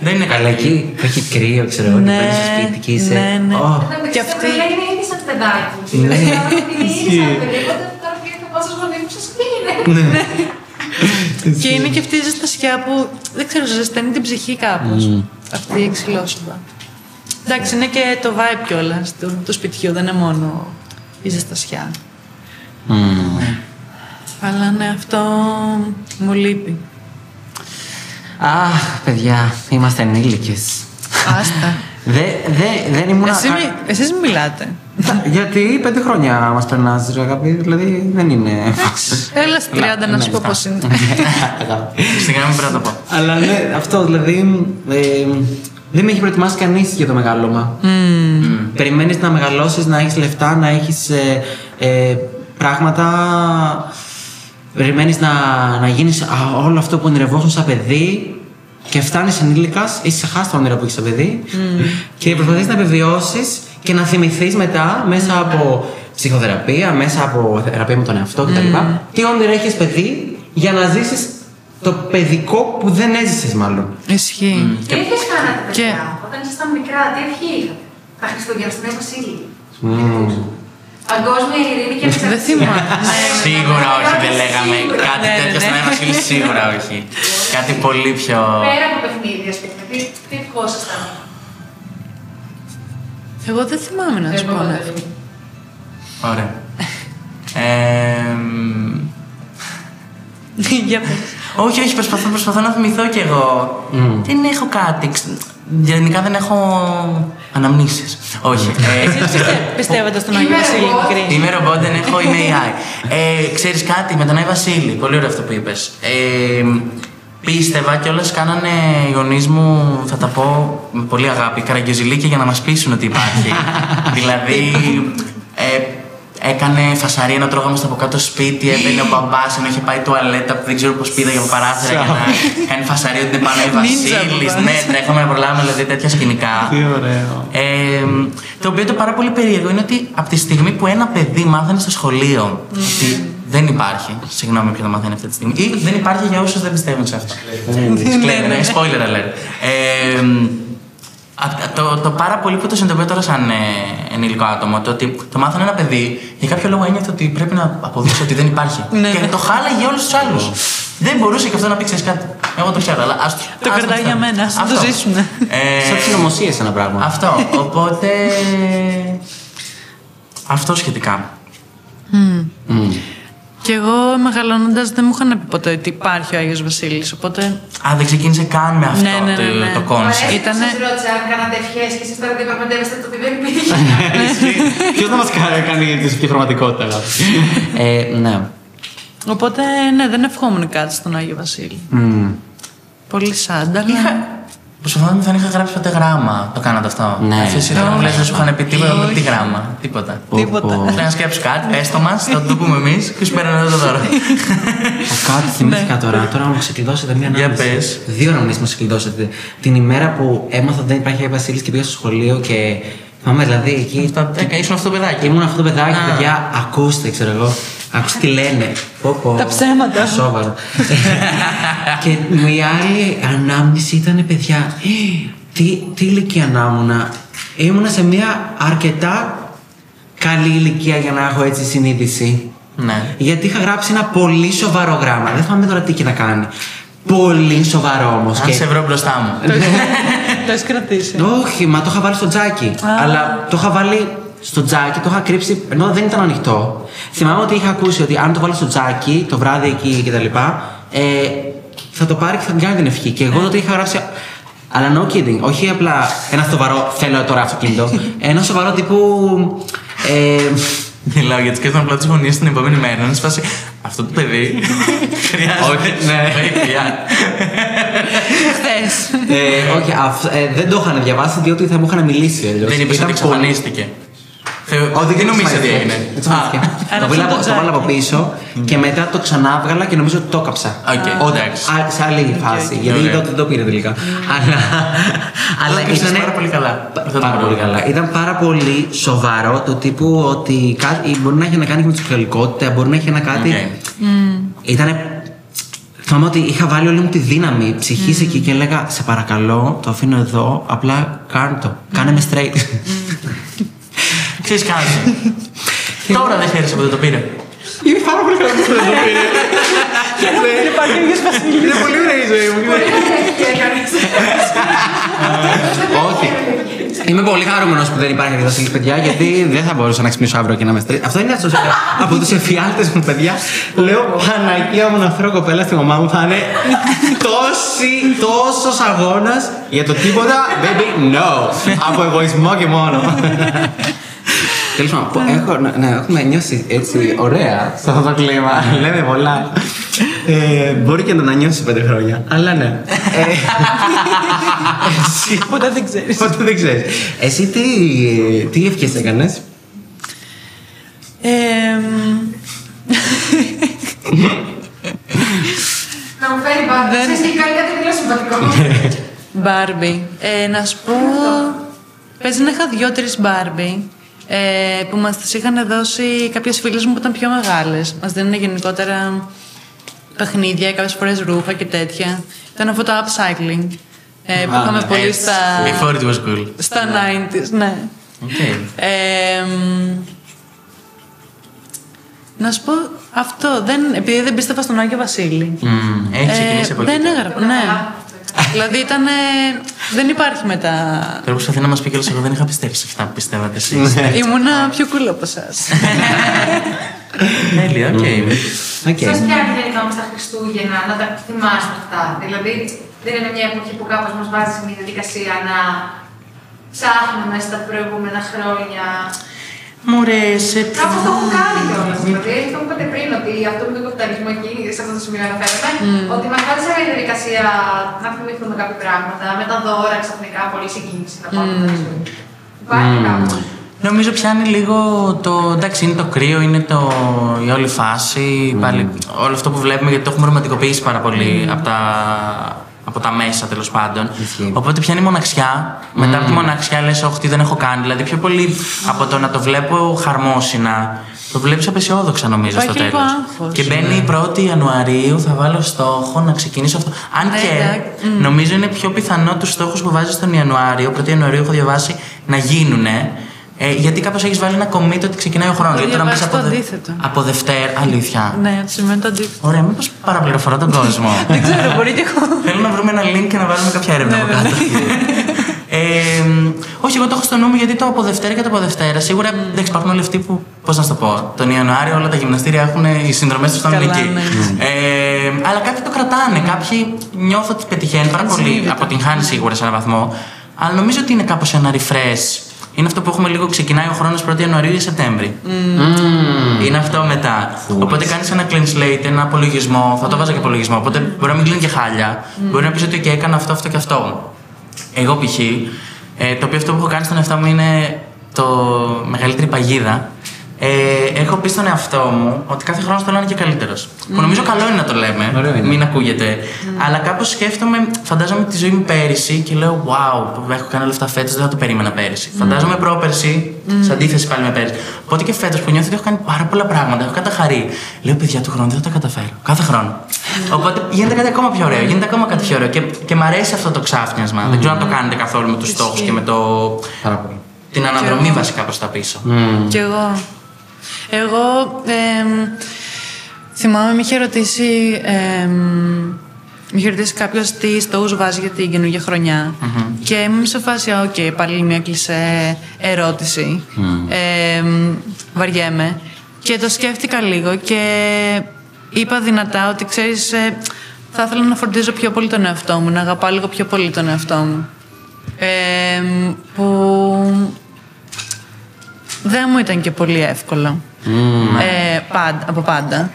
Δεν είναι
καλά εκεί. Έχει κρύο, ξέρω εγώ, και παίρνεις στο σπίτι και είσαι.
Ναι.
Και αυτή είναι ήδη σαν παιδάκι. Είναι ήδη σαν παιδί. Οπότε τώρα πήγα να πάω στους γονείς μου, σας είναι.
Και είναι και αυτή η ζεστασιά που δεν ξέρω, ζεσταίνει την ψυχή κάπως. Αυτή η ξυλόσομπα. Εντάξει, είναι και το vibe κιόλας του σπιτιού, δεν είναι μόνο η ζεστασιά. Αλλά ναι, αυτό μου λείπει.
Αχ, παιδιά, είμαστε ενήλικες.
Άστα.
Δεν ήμουν...
Εσείς μιλάτε.
Γιατί 5 χρόνια μας περνάς, ρε αγάπη, δηλαδή δεν είναι...
Έλα στη 30 να σου πω πώς είναι.
Στην γραμμή πρέπει να το πω.
Αλλά ναι, αυτό δηλαδή... Δεν με έχει προετοιμάσει κανείς για το μεγάλωμα. Περιμένεις να μεγαλώσεις, να έχεις λεφτά, να έχεις πράγματα. Περιμένεις να γίνεις όλο αυτό που ονειρευόσουν σαν παιδί και φτάνεις ενήλικας, είσαι χάσει τα όνειρα που έχεις σαν παιδί και προσπαθείς να επιβιώσεις και να θυμηθείς μετά μέσα από ψυχοθεραπεία, μέσα από θεραπεία με τον εαυτό κτλ. Τι όνειρα έχεις παιδί για να ζήσεις το παιδικό που δεν έζησες μάλλον.
Ισχύει.
Τι έχεις κάνατε παιδιά, όταν ήσασταν μικρά, τι ευχή είχατε? Τα Χριστούγεννα στον Νέο Βασίλη. Παγκόσμια ειρήνη και ευεξαρτησία.
Δεν θυμάμαι.
Σίγουρα όχι, δεν λέγαμε. Κάτι τέτοιο στον Νέο Βασίλη, σίγουρα όχι. Κάτι πολύ πιο.
Πέρα από παιχνίδια, ας πούμε, τι ευχόσασταν?
Εγώ δεν θυμάμαι να σου πω.
Ωραία.
Για πες.
Όχι, προσπαθώ να θυμηθώ κι εγώ. Δεν έχω κάτι. Γενικά δεν έχω αναμνήσεις. Όχι.
Πιστεύετε στον Άγιο Βασίλη?
Είμαι ρομπότ, δεν έχω, είμαι AI. Ξέρεις κάτι, με τον Άγιο Βασίλη, πολύ ωραίο αυτό που είπες. Πίστευα κιόλας, κάνανε οι γονείς μου, θα τα πω με πολύ αγάπη, καραγκιόζηλίκια για να μας πείσουν ότι υπάρχει. Δηλαδή, έκανε φασαρία να τρώγαμε στο από κάτω σπίτι, έμπαινε ο μπαμπάς ενώ είχε πάει τουαλέτα που δεν ξέρω πώς πήδαγε από παράθυρα για να κάνει φασαρία ότι είναι πάνω η Βασίλης. Ναι, τρέχαμε να προλάβουμε δηλαδή τέτοια σκηνικά.
Τι ωραίο.
Το οποίο το πάρα πολύ περίεργο είναι ότι από τη στιγμή που ένα παιδί μάθανε στο σχολείο ότι δεν υπάρχει, συγγνώμη ποιο το μαθαίνει αυτή τη στιγμή, ή δεν υπάρχει για όσους δεν πιστεύουν σε αυτό. Disclaimer, spoiler alert. Το πάρα πολύ που το συνειδητοποιώ τώρα σαν ενήλικο άτομο, το ότι το μάθανε ένα παιδί, για κάποιο λόγο ένιωθε ότι πρέπει να αποδείξει ότι δεν υπάρχει. Και το χάλαγε για όλους τους άλλους. Δεν μπορούσε και αυτό να πει ξέρεις κάτι. Εγώ το ξέρω, αλλά άστο.
Το κρατάει για μένα, ας το ζήσουμε.
Σαν τις συνωμοσίες ένα πράγμα.
Αυτό. Οπότε. Αυτό σχετικά.
Και εγώ μεγαλώνοντας δεν μου είχαν πει ποτέ ότι υπάρχει ο Άγιος Βασίλης, οπότε...
Δεν ξεκίνησε καν με αυτό το κόνσεπτ.
Ήτανε... Σας ρώτησα αν κάνατε ευχές και εσείς τώρα διαπραγματεύεστε το ότι δεν υπήρχε.
Ποιος να μας κάνει τη πραγματικότητα, αγάπη. Ναι.
Οπότε, ναι, δεν ευχόμουν κάτι στον Άγιο Βασίλη. Πολύ σάντα, αλλά...
Προσπαθώ να είχα γράψει ποτέ γράμμα. Το κάνατε αυτό?
Ναι.
Αυτές οι γραμμούλες δεν σου είχαν πει τίποτα, με τι γράμμα. Τίποτα. Θέλω να σκέψω κάτι, έστω μας, θα το πούμε εμείς και σου παίρνω εδώ το δώρο.
Κάτι θυμήθηκα τώρα. Τώρα μου ξεκλειδώσετε μία ανάμνηση.
Για πες.
2 αναμνήσεις μου ξεκλειδώσετε. Την ημέρα που έμαθα ότι δεν υπάρχει Άγιος Βασίλης και πήγα στο σχολείο και. Θυμάμαι δηλαδή εκεί.
Ήσουν αυτό το παιδάκι.
Ήμουν αυτό το παιδάκι, παιδιά, ακούστε, ξέρω εγώ. Ακούστε τι λένε.
Τα ψέματα.
Σόβαρο. Και η άλλη ανάμνηση ήταν, παιδιά, τι ηλικία να ήμουνα. Ήμουνα σε μια αρκετά καλή ηλικία για να έχω έτσι συνείδηση.
Ναι.
Γιατί είχα γράψει ένα πολύ σοβαρό γράμμα. Δεν θυμάμαι τώρα τι και να κάνει. Πολύ σοβαρό όμως.
Αν σε βρω μπροστά μου.
Το έχεις κρατήσει?
Όχι, μα το είχα βάλει στο τζάκι. Αλλά το είχα βάλει στο τζάκι, το είχα κρύψει ενώ δεν ήταν ανοιχτό. Θυμάμαι ότι είχα ακούσει ότι αν το βάλω στο τζάκι το βράδυ εκεί κτλ. Θα το πάρει και θα μου κάνει την ευχή. Και εγώ τότε είχα γράψει. Αλλά no kidding, όχι απλά ένα σοβαρό θέλω τώρα αυτοκίνητο. Ένα σοβαρό τύπου.
Μιλάω γιατί σκέφτομαι απλά τις γωνίες την επόμενη μέρα. Να σπάσει αυτό το παιδί. Χρειάζεται.
Ναι.
Χθες.
Όχι, δεν το είχαν διαβάσει διότι θα μου είχαν μιλήσει.
Δεν είπες ότι εξαφανίστηκε. Τι νομίζεις ότι έγινε?
Το βάλα από πίσω και μετά το ξανάβγαλα και νομίζω ότι το έκαψα. Σε άλλη φάση. Γιατί είδα ότι δεν το πήρε τελικά. Αλλά ήταν
πάρα πολύ καλά.
Πάρα πολύ καλά. Ήταν πάρα πολύ σοβαρό το τύπου ότι μπορεί να έχει να κάνει και με τη σεξουαλικότητα, μπορεί να έχει να κάτι. Ήτανε. Θυμάμαι ότι είχα βάλει όλη μου τη δύναμη ψυχής εκεί και έλεγα σε παρακαλώ, το αφήνω εδώ, απλά κάνε με straight.
Ξέρεις κάτι. Τώρα δεν χαίρεσαι που δεν το πήρε.
Είναι πάρα πολύ καλό που δεν το πήρε.
Είναι Παναγιώτης Βασίλης.
Είναι πολύ ωραία η ζωή μου. Όχι. Είμαι πολύ χαρούμενος που δεν υπάρχει Βασίλης, παιδιά, γιατί δεν θα μπορούσα να ξυπνήσω αύριο και να με στρέψει. Αυτό είναι από τους εφιάλτες μου, παιδιά. Λέω Παναγία μου να φέρω κοπέλα στη μαμά μου, θα είναι τόσος αγώνας για το τίποτα. Baby, no. Από εγωισμό και μόνο. Τέλος πάντων, έχουμε νιώσει έτσι ωραία σε αυτό το κλίμα. Λέμε πολλά. Μπορεί και να νιώσεις 5 χρόνια, αλλά ναι.
Ποτέ δεν ξέρεις.
Ποτέ δεν ξέρεις. Εσύ τι ευχές έκανες?
Να μου φέρει Μπάρμπι. Ξέρεις τι κάνει κάτι πιο συμπατικό.
Μπάρμπι. Να σου πω. Παίζει να είχα 2-3 Μπάρμπι. Που μας τις είχαν δώσει κάποιες φίλες μου που ήταν πιο μεγάλες. Μας δίνουν γενικότερα παιχνίδια, κάποιες φορές ρούχα και τέτοια. Ήταν αυτό το upcycling που είχαμε πολύ στα...
Before it was cool.
Στα 90s, ναι. Να σου πω αυτό, επειδή δεν πίστευα στον Άγιο Βασίλη.
Έχει ξεκινήσει από εκεί.
Δεν έγραφα, ναι. Δηλαδή ήταν. Δεν υπάρχει μετά.
Τώρα προσπαθεί να μας πει κιόλας, εγώ δεν είχα πιστέψει αυτά που πιστεύατε εσείς.
Ήμουνα πιο cool από εσάς.
Τέλεια, οκ.
Σας πιάνει γενικά όμως τα Χριστούγεννα να τα θυμάστε αυτά? Δηλαδή δεν είναι μια εποχή που κάπως μας βάζει σε μια διαδικασία να ψάχνουμε μέσα στα προηγούμενα χρόνια?
Μωρέ,
Κάπως το έχω κάνει κιόλας. Δηλαδή, αυτό που είπατε πριν, ότι αυτό με τον καπιταλισμό εκεί, σε αυτό το σημείο αναφέραμε, ότι μας βάζει σε μια διαδικασία να θυμηθούμε κάποια πράγματα, με τα δώρα ξαφνικά, πολύ συγκίνηση να πάμε. Υπάρχει κάπου?
Νομίζω πιάνει λίγο το. Εντάξει, είναι το κρύο, είναι η όλη φάση. Πάλι, όλο αυτό που βλέπουμε, γιατί το έχουμε ρομαντικοποιήσει πάρα πολύ από τα μέσα, τέλος πάντων. Οπότε πιάνει μοναξιά. Μετά από τη μοναξιά λες, όχι, τι δεν έχω κάνει. Δηλαδή, πιο πολύ από το να το βλέπω χαρμόσυνα, το βλέπεις απεσιόδοξα, νομίζω, στο τέλος. Και μπαίνει η 1η Ιανουαρίου, θα βάλω στόχο να ξεκινήσω αυτό. Αν και νομίζω είναι πιο πιθανό τους στόχους που βάζεις τον Ιανουάριο, 1η Ιανουαρίου έχω διαβάσει, να γίνουνε. Γιατί κάπως έχεις βάλει ένα commit ότι ξεκινάει ο χρόνος.
Γιατί
τώρα
το αντίθετο.
Από Δευτέρα, αλήθεια.
Ναι, σημαίνει το αντίθετο.
Ωραία, μήπως παραπληροφορώ τον κόσμο.
Δεν ξέρω, μπορεί και εγώ.
Θέλω να βρούμε ένα link και να βάλουμε κάποια έρευνα από κάτω. Όχι, εγώ το έχω στο νου μου γιατί το από Δευτέρα και το από Δευτέρα. Σίγουρα δεν υπάρχουν όλοι αυτοί που. Πώς να σου το πω. Τον Ιανουάριο όλα τα γυμναστήρια έχουν οι συνδρομές τους φτάνουν εκεί. Αλλά κάποιοι το κρατάνε. Κάποιοι νιώθω ότι πετυχαίνει πάρα πολύ. Αποτυγχάνει σίγουρα σε έναν βαθμό. Αλλά νομίζω ότι είναι κάπως ένα refresh. Είναι αυτό που έχουμε λίγο, ξεκινάει ο χρόνος 1η Ιανουαρίου ή Σεπτέμβρη. Είναι αυτό μετά. Οπότε κάνεις ένα clean slate, ένα απολογισμό. Θα το βάζα και απολογισμό. Οπότε μπορεί να μην κλείνει και χάλια. Μπορεί να πεις ότι και έκανα αυτό, αυτό και αυτό. Εγώ π.χ. Το οποίο αυτό που έχω κάνει στον εαυτό μου είναι το μεγαλύτερη παγίδα. Έχω πει στον εαυτό μου ότι κάθε χρόνο θέλω να είναι και καλύτερος. Που νομίζω καλό είναι να το λέμε, μην ακούγεται. Αλλά κάπως σκέφτομαι, φαντάζομαι τη ζωή μου πέρυσι και λέω: wow, που έχω κάνει όλα αυτά φέτος, δεν θα το περίμενα πέρυσι. Φαντάζομαι πρόπερσι, σε αντίθεση πάλι με πέρυσι. Οπότε και φέτος που νιώθω ότι έχω κάνει πάρα πολλά πράγματα, έχω καταχαρεί. Λέω: παιδιά, του χρόνου δεν θα τα καταφέρω. Κάθε χρόνο. Οπότε γίνεται κάτι ακόμα πιο ωραίο, γίνεται ακόμα κάτι πιο ωραίο. Και μ' αρέσει αυτό το ξάφνιασμα. Δεν ξέρω αν το κάνετε καθόλου με τους στόχους και με το. Την αναδρομή βασικά προς τα πίσω.
Κι εγώ. Εγώ θυμάμαι, με είχε ρωτήσει κάποιος τι στόχους βάζει για την καινούργια χρονιά. Και ήμουν σε φάση, πάλι μια κλισέ ερώτηση. Βαριέμαι. Και το σκέφτηκα λίγο και είπα δυνατά ότι, ξέρεις, θα ήθελα να φροντίζω πιο πολύ τον εαυτό μου, να αγαπάω λίγο πιο πολύ τον εαυτό μου. Που δεν μου ήταν και πολύ εύκολο. Από πάντα.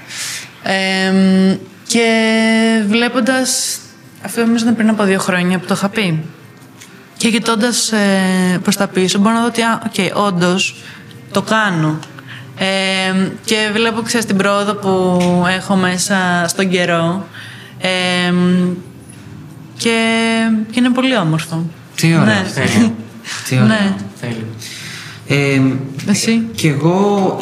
Και βλέποντας, αυτό νομίζω ήταν πριν από 2 χρόνια που το είχα πει, και κοιτώντας προς τα πίσω μπορώ να δω ότι όντως το κάνω. Και βλέπω, ξέρεις, την πρόοδο που έχω μέσα στον καιρό, και είναι πολύ όμορφο.
Τι ωραία.
Ναι.
Τι ωραία.
Ναι. Εσύ?
Και εγώ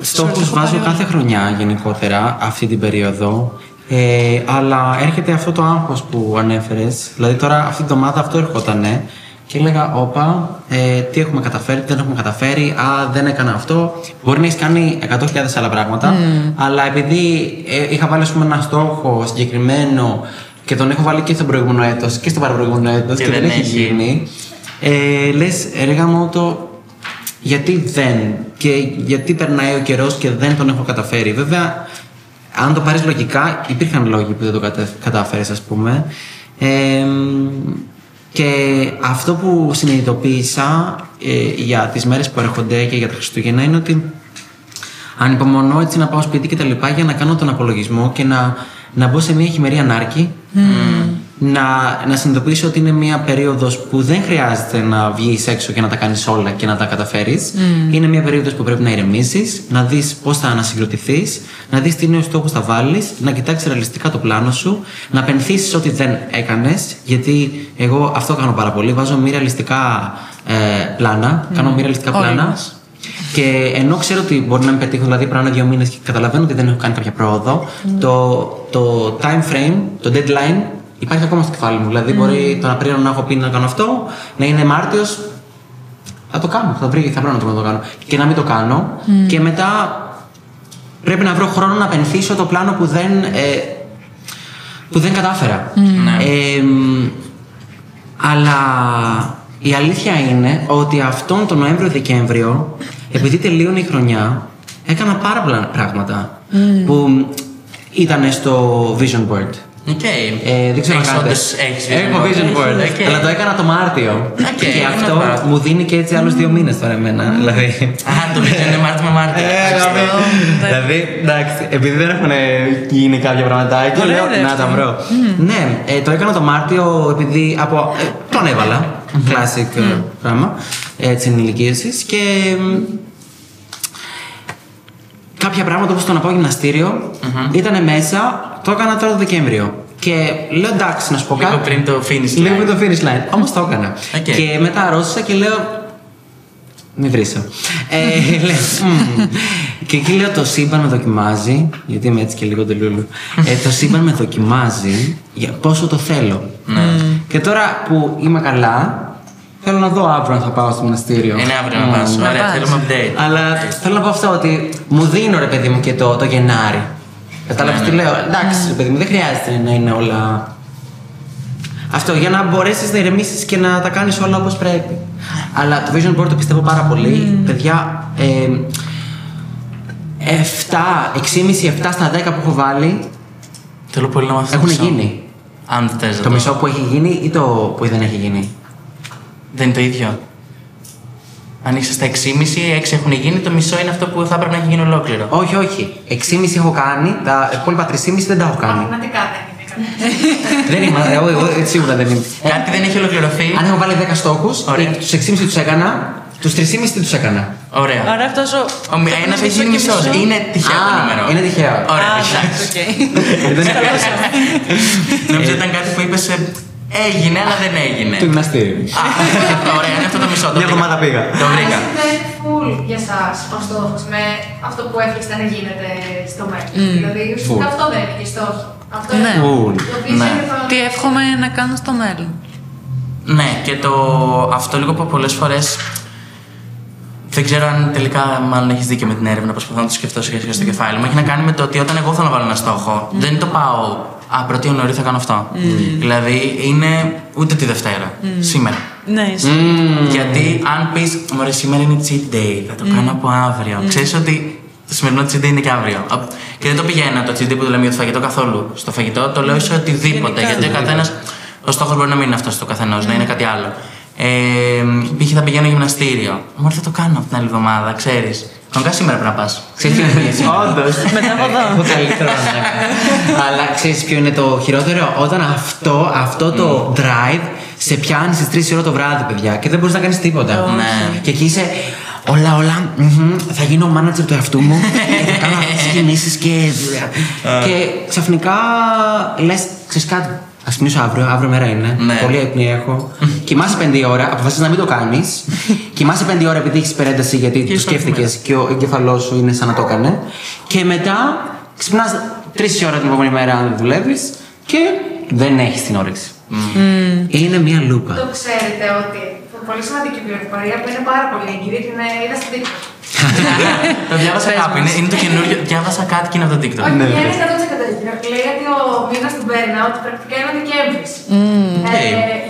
στόχους βάζω κάθε χρονιά γενικότερα αυτή την περίοδο, αλλά έρχεται αυτό το άγχος που ανέφερες. Δηλαδή τώρα αυτή την εβδομάδα αυτό ερχότανε και έλεγα τι έχουμε καταφέρει, τι δεν έχουμε καταφέρει, δεν έκανα αυτό. Μπορεί να έχεις κάνει 100.000 άλλα πράγματα, αλλά επειδή είχα βάλει ένα στόχο συγκεκριμένο και τον έχω βάλει και στο προηγούμενο έτος και στο παραπροηγούμενο έτος και δεν έχει γίνει, λες, έργα μου γιατί περνάει ο καιρός και δεν τον έχω καταφέρει. Βέβαια, αν το πάρεις λογικά, υπήρχαν λόγοι που δεν το κατάφερες, ας πούμε. Και αυτό που συνειδητοποίησα για τις μέρες που έρχονται και για τα Χριστούγεννα είναι ότι ανυπομονώ έτσι να πάω σπίτι και τα λοιπά για να κάνω τον απολογισμό και να μπω σε μια χειμερή ανάρκη. Να συνειδητοποιήσω ότι είναι μια περίοδος που δεν χρειάζεται να βγεις έξω και να τα κάνεις όλα και να τα καταφέρεις. Είναι μια περίοδος που πρέπει να ηρεμήσεις, να δεις πώς θα ανασυγκροτηθείς, να δεις τι νέους στόχους θα βάλεις, να κοιτάξεις ρεαλιστικά το πλάνο σου, να πενθήσεις ό,τι δεν έκανες. Γιατί εγώ αυτό κάνω πάρα πολύ. Βάζω μη ρεαλιστικά πλάνα. Κάνω μη ρεαλιστικά πλάνα. Και ενώ ξέρω ότι μπορεί να μην πετύχω, δηλαδή πρέπει να είναι 2 μήνες και καταλαβαίνω ότι δεν έχω κάνει κάποια πρόοδο, το time frame, το deadline υπάρχει ακόμα στο κεφάλι μου. Δηλαδή, μπορεί τον Απρίλιο να έχω πει να κάνω αυτό, να είναι Μάρτιος, θα το κάνω. Θα πρέπει να το κάνω. Και να μην το κάνω. Και μετά πρέπει να βρω χρόνο να πενθήσω το πλάνο που δεν κατάφερα. Αλλά η αλήθεια είναι ότι αυτόν τον Νοέμβριο-Δεκέμβριο, επειδή τελείωνε η χρονιά, έκανα πάρα πολλά πράγματα που ήταν στο Vision Board. Δεν ξέρω αν κάνετε. Έχω Vision Board, αλλά το έκανα το Μάρτιο. Και αυτό μου δίνει και έτσι άλλους 2 μήνες τώρα εμένα. Δηλαδή.
Το Vision είναι Μάρτιο με Μάρτιο.
Δηλαδή, εντάξει, επειδή δεν έχουν γίνει κάποια πραγματάκια, λέω να τα βρω. Ναι, το έκανα το Μάρτιο επειδή τον έβαλα. Classic πράγμα της ενηλικίωσης και κάποια πράγματα όπως το να πάω γυμναστήριο ήταν μέσα, το έκανα τώρα το Δεκέμβριο. Και λέω εντάξει, να σου πω κάτι.
Λίγο πριν το finish line.
Λίγο πριν το finish line. Όμως το έκανα. Και μετά αρρώστησα και λέω. Μη βρίσω. Και εκεί λέω το σύμπαν με δοκιμάζει. Γιατί είμαι έτσι και λίγο τελούλου. Το σύμπαν με δοκιμάζει για πόσο το θέλω. Και τώρα που είμαι καλά, θέλω να δω αύριο αν θα πάω στο γυμναστήριο.
Είναι αύριο να πας. Ωραία, θέλουμε update.
Αλλά θέλω να πω αυτό ότι μου δίνω ρε παιδί μου και το Γενάρη. Κατάλαβες τι λέω. Εντάξει, ρε παιδί μου, δεν χρειάζεται να είναι όλα. Αυτό για να μπορέσεις να ηρεμήσεις και να τα κάνεις όλα όπως πρέπει. Αλλά το Vision Board το πιστεύω πάρα πολύ. Παιδιά, 6,5-7 στα 10 που έχω βάλει.
Θέλω πολύ να μάθω.
Έχουν γίνει.
Αν θες
το μισό που έχει γίνει ή το που δεν έχει γίνει.
Δεν είναι το ίδιο. Αν είσαι στα 6,5, 6 έχουν γίνει, το μισό είναι αυτό που θα έπρεπε να έχει γίνει ολόκληρο.
Όχι, όχι. 6,5 έχω κάνει, τα υπόλοιπα 3,5 δεν τα έχω κάνει.
Μαθηματικά
δεν είμαι. Εγώ σίγουρα δεν είμαι.
Κάτι δεν έχει ολοκληρωθεί.
Αν έχω βάλει 10 στόχους, τους 6,5 τους έκανα, τους 3,5 δεν τους έκανα.
Ωραία.
Άρα αυτός
ένας έχει γίνει μισός. Είναι τυχαίο το νούμερο.
Είναι τυχαίο.
Ωραία, νομίζω ήταν κάτι που είπες. Έγινε, αλλά δεν έγινε.
Το γυμναστήριο.
Ωραία, είναι αυτό το μισό.
Μια εβδομάδα πήγα.
Το βρήκα.
Είναι full για εσάς ο στόχος με αυτό που εύχεστε να γίνεται στο μέλλον. Δηλαδή, ουσιαστικά αυτό δεν είναι και στόχο. Αυτό είναι
τι εύχομαι να κάνω στο μέλλον.
Ναι, και αυτό λίγο που πολλές φορές Δεν ξέρω αν τελικά μάλλον έχεις δίκιο με την έρευνα, προσπαθώ να το σκεφτώ σιγά σιγά στο κεφάλι μου. Έχει να κάνει με το ότι όταν εγώ θέλω να βάλω ένα στόχο, δεν το πάω. 1η Ιανουαρίου θα κάνω αυτό. Δηλαδή είναι ούτε τη Δευτέρα. Σήμερα.
Ναι,
Γιατί αν πεις, μωρέ, σήμερα είναι cheat day, θα το κάνω από αύριο. Ξέρεις ότι το σημερινό cheat day είναι και αύριο. Και δεν το πηγαίνω το cheat day που το λέμε για το φαγητό καθόλου. Στο φαγητό το λέω σε οτιδήποτε. Γιατί ο καθένας, ο στόχος μπορεί να μην είναι αυτός το καθενός, να είναι κάτι άλλο. Π.χ. θα πηγαίνω γυμναστήριο. Μωρέ, θα το κάνω από την άλλη εβδομάδα, ξέρεις. Κανονικά σήμερα πρέπει να πας.
Ξέρεις ποιο είναι το
Όντως. Μετά από εδώ.
το καλύτερο. Αλλά ξέρεις ποιο είναι το χειρότερο? Όταν αυτό το drive σε πιάνει στις 3 ώρα το βράδυ, παιδιά, και δεν μπορείς να κάνεις τίποτα.
Ναι.
Και εκεί είσαι όλα, θα γίνω manager του εαυτού μου, θα κάνω αυτές τις κινήσεις και ξαφνικά λες, ξέρεις κάτι, ας ξυπνήσω αύριο μέρα είναι, πολύ ύπνη έχω. Κοιμάσαι 5 ώρα, αποφασίζεις να μην το κάνεις. Κοιμάσαι 5 ώρα επειδή έχεις υπερένταση, γιατί το σκέφτηκες και ο εγκεφαλός σου είναι σαν να το έκανε. Και μετά ξυπνάς 3 ώρα την επόμενη μέρα αν δεν δουλεύεις και δεν έχεις την όρεξη. Είναι μια λούπα.
Το ξέρετε ότι πολύ σημαντική πληροφορία που είναι πάρα πολύ έγκυρη, την είδα στην TikTok.
Το διάβασα κάπου, είναι το καινούριο. Διάβασα κάτι και είναι από το TikTok.
Όχι, είναι 100% έγκυρο. Λέει ότι ο μήνας του burnout πρακτικά είναι ο Δεκέμβρης.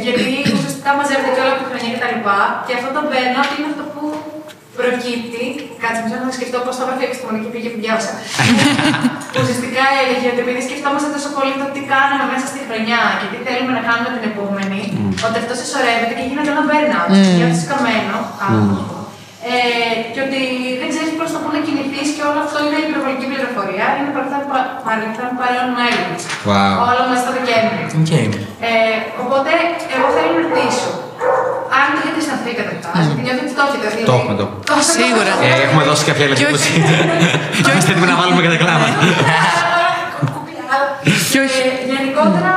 Γιατί ουσιαστικά μαζεύεται και όλα από τη χρονιά κτλ. Και αυτό το burnout είναι αυτό που προκύπτει. Κάτσε μισό να σκεφτώ πώς το έγραφε η επιστημονική πηγή που διάβασα. Ουσιαστικά έλεγε ότι επειδή σκεφτόμαστε τόσο πολύ το τι κάναμε μέσα στη χρονιά και τι θέλουμε να κάνουμε την επόμενη, ότι αυτό συσσωρεύεται και γίνεται ένα burnout. Νιώθεις καμένο, και ότι δεν ξέρεις προς το πού να κινηθείς και όλο αυτό είναι υπερβολική πληροφορία. Είναι παρελθόν παρέων μέλλοντος. Όλο μέσα στο Δεκέμβρη. Οπότε, εγώ θέλω να ρωτήσω. Αν το έχετε αισθανθεί καταρχάς, γιατί νιώθω ότι το έχετε δει.
Το έχουμε.
Σίγουρα.
Έχουμε δώσει κάποια ελευθερία. Και είμαστε έτοιμοι να βάλουμε κατά κλάμα.
Γενικότερα,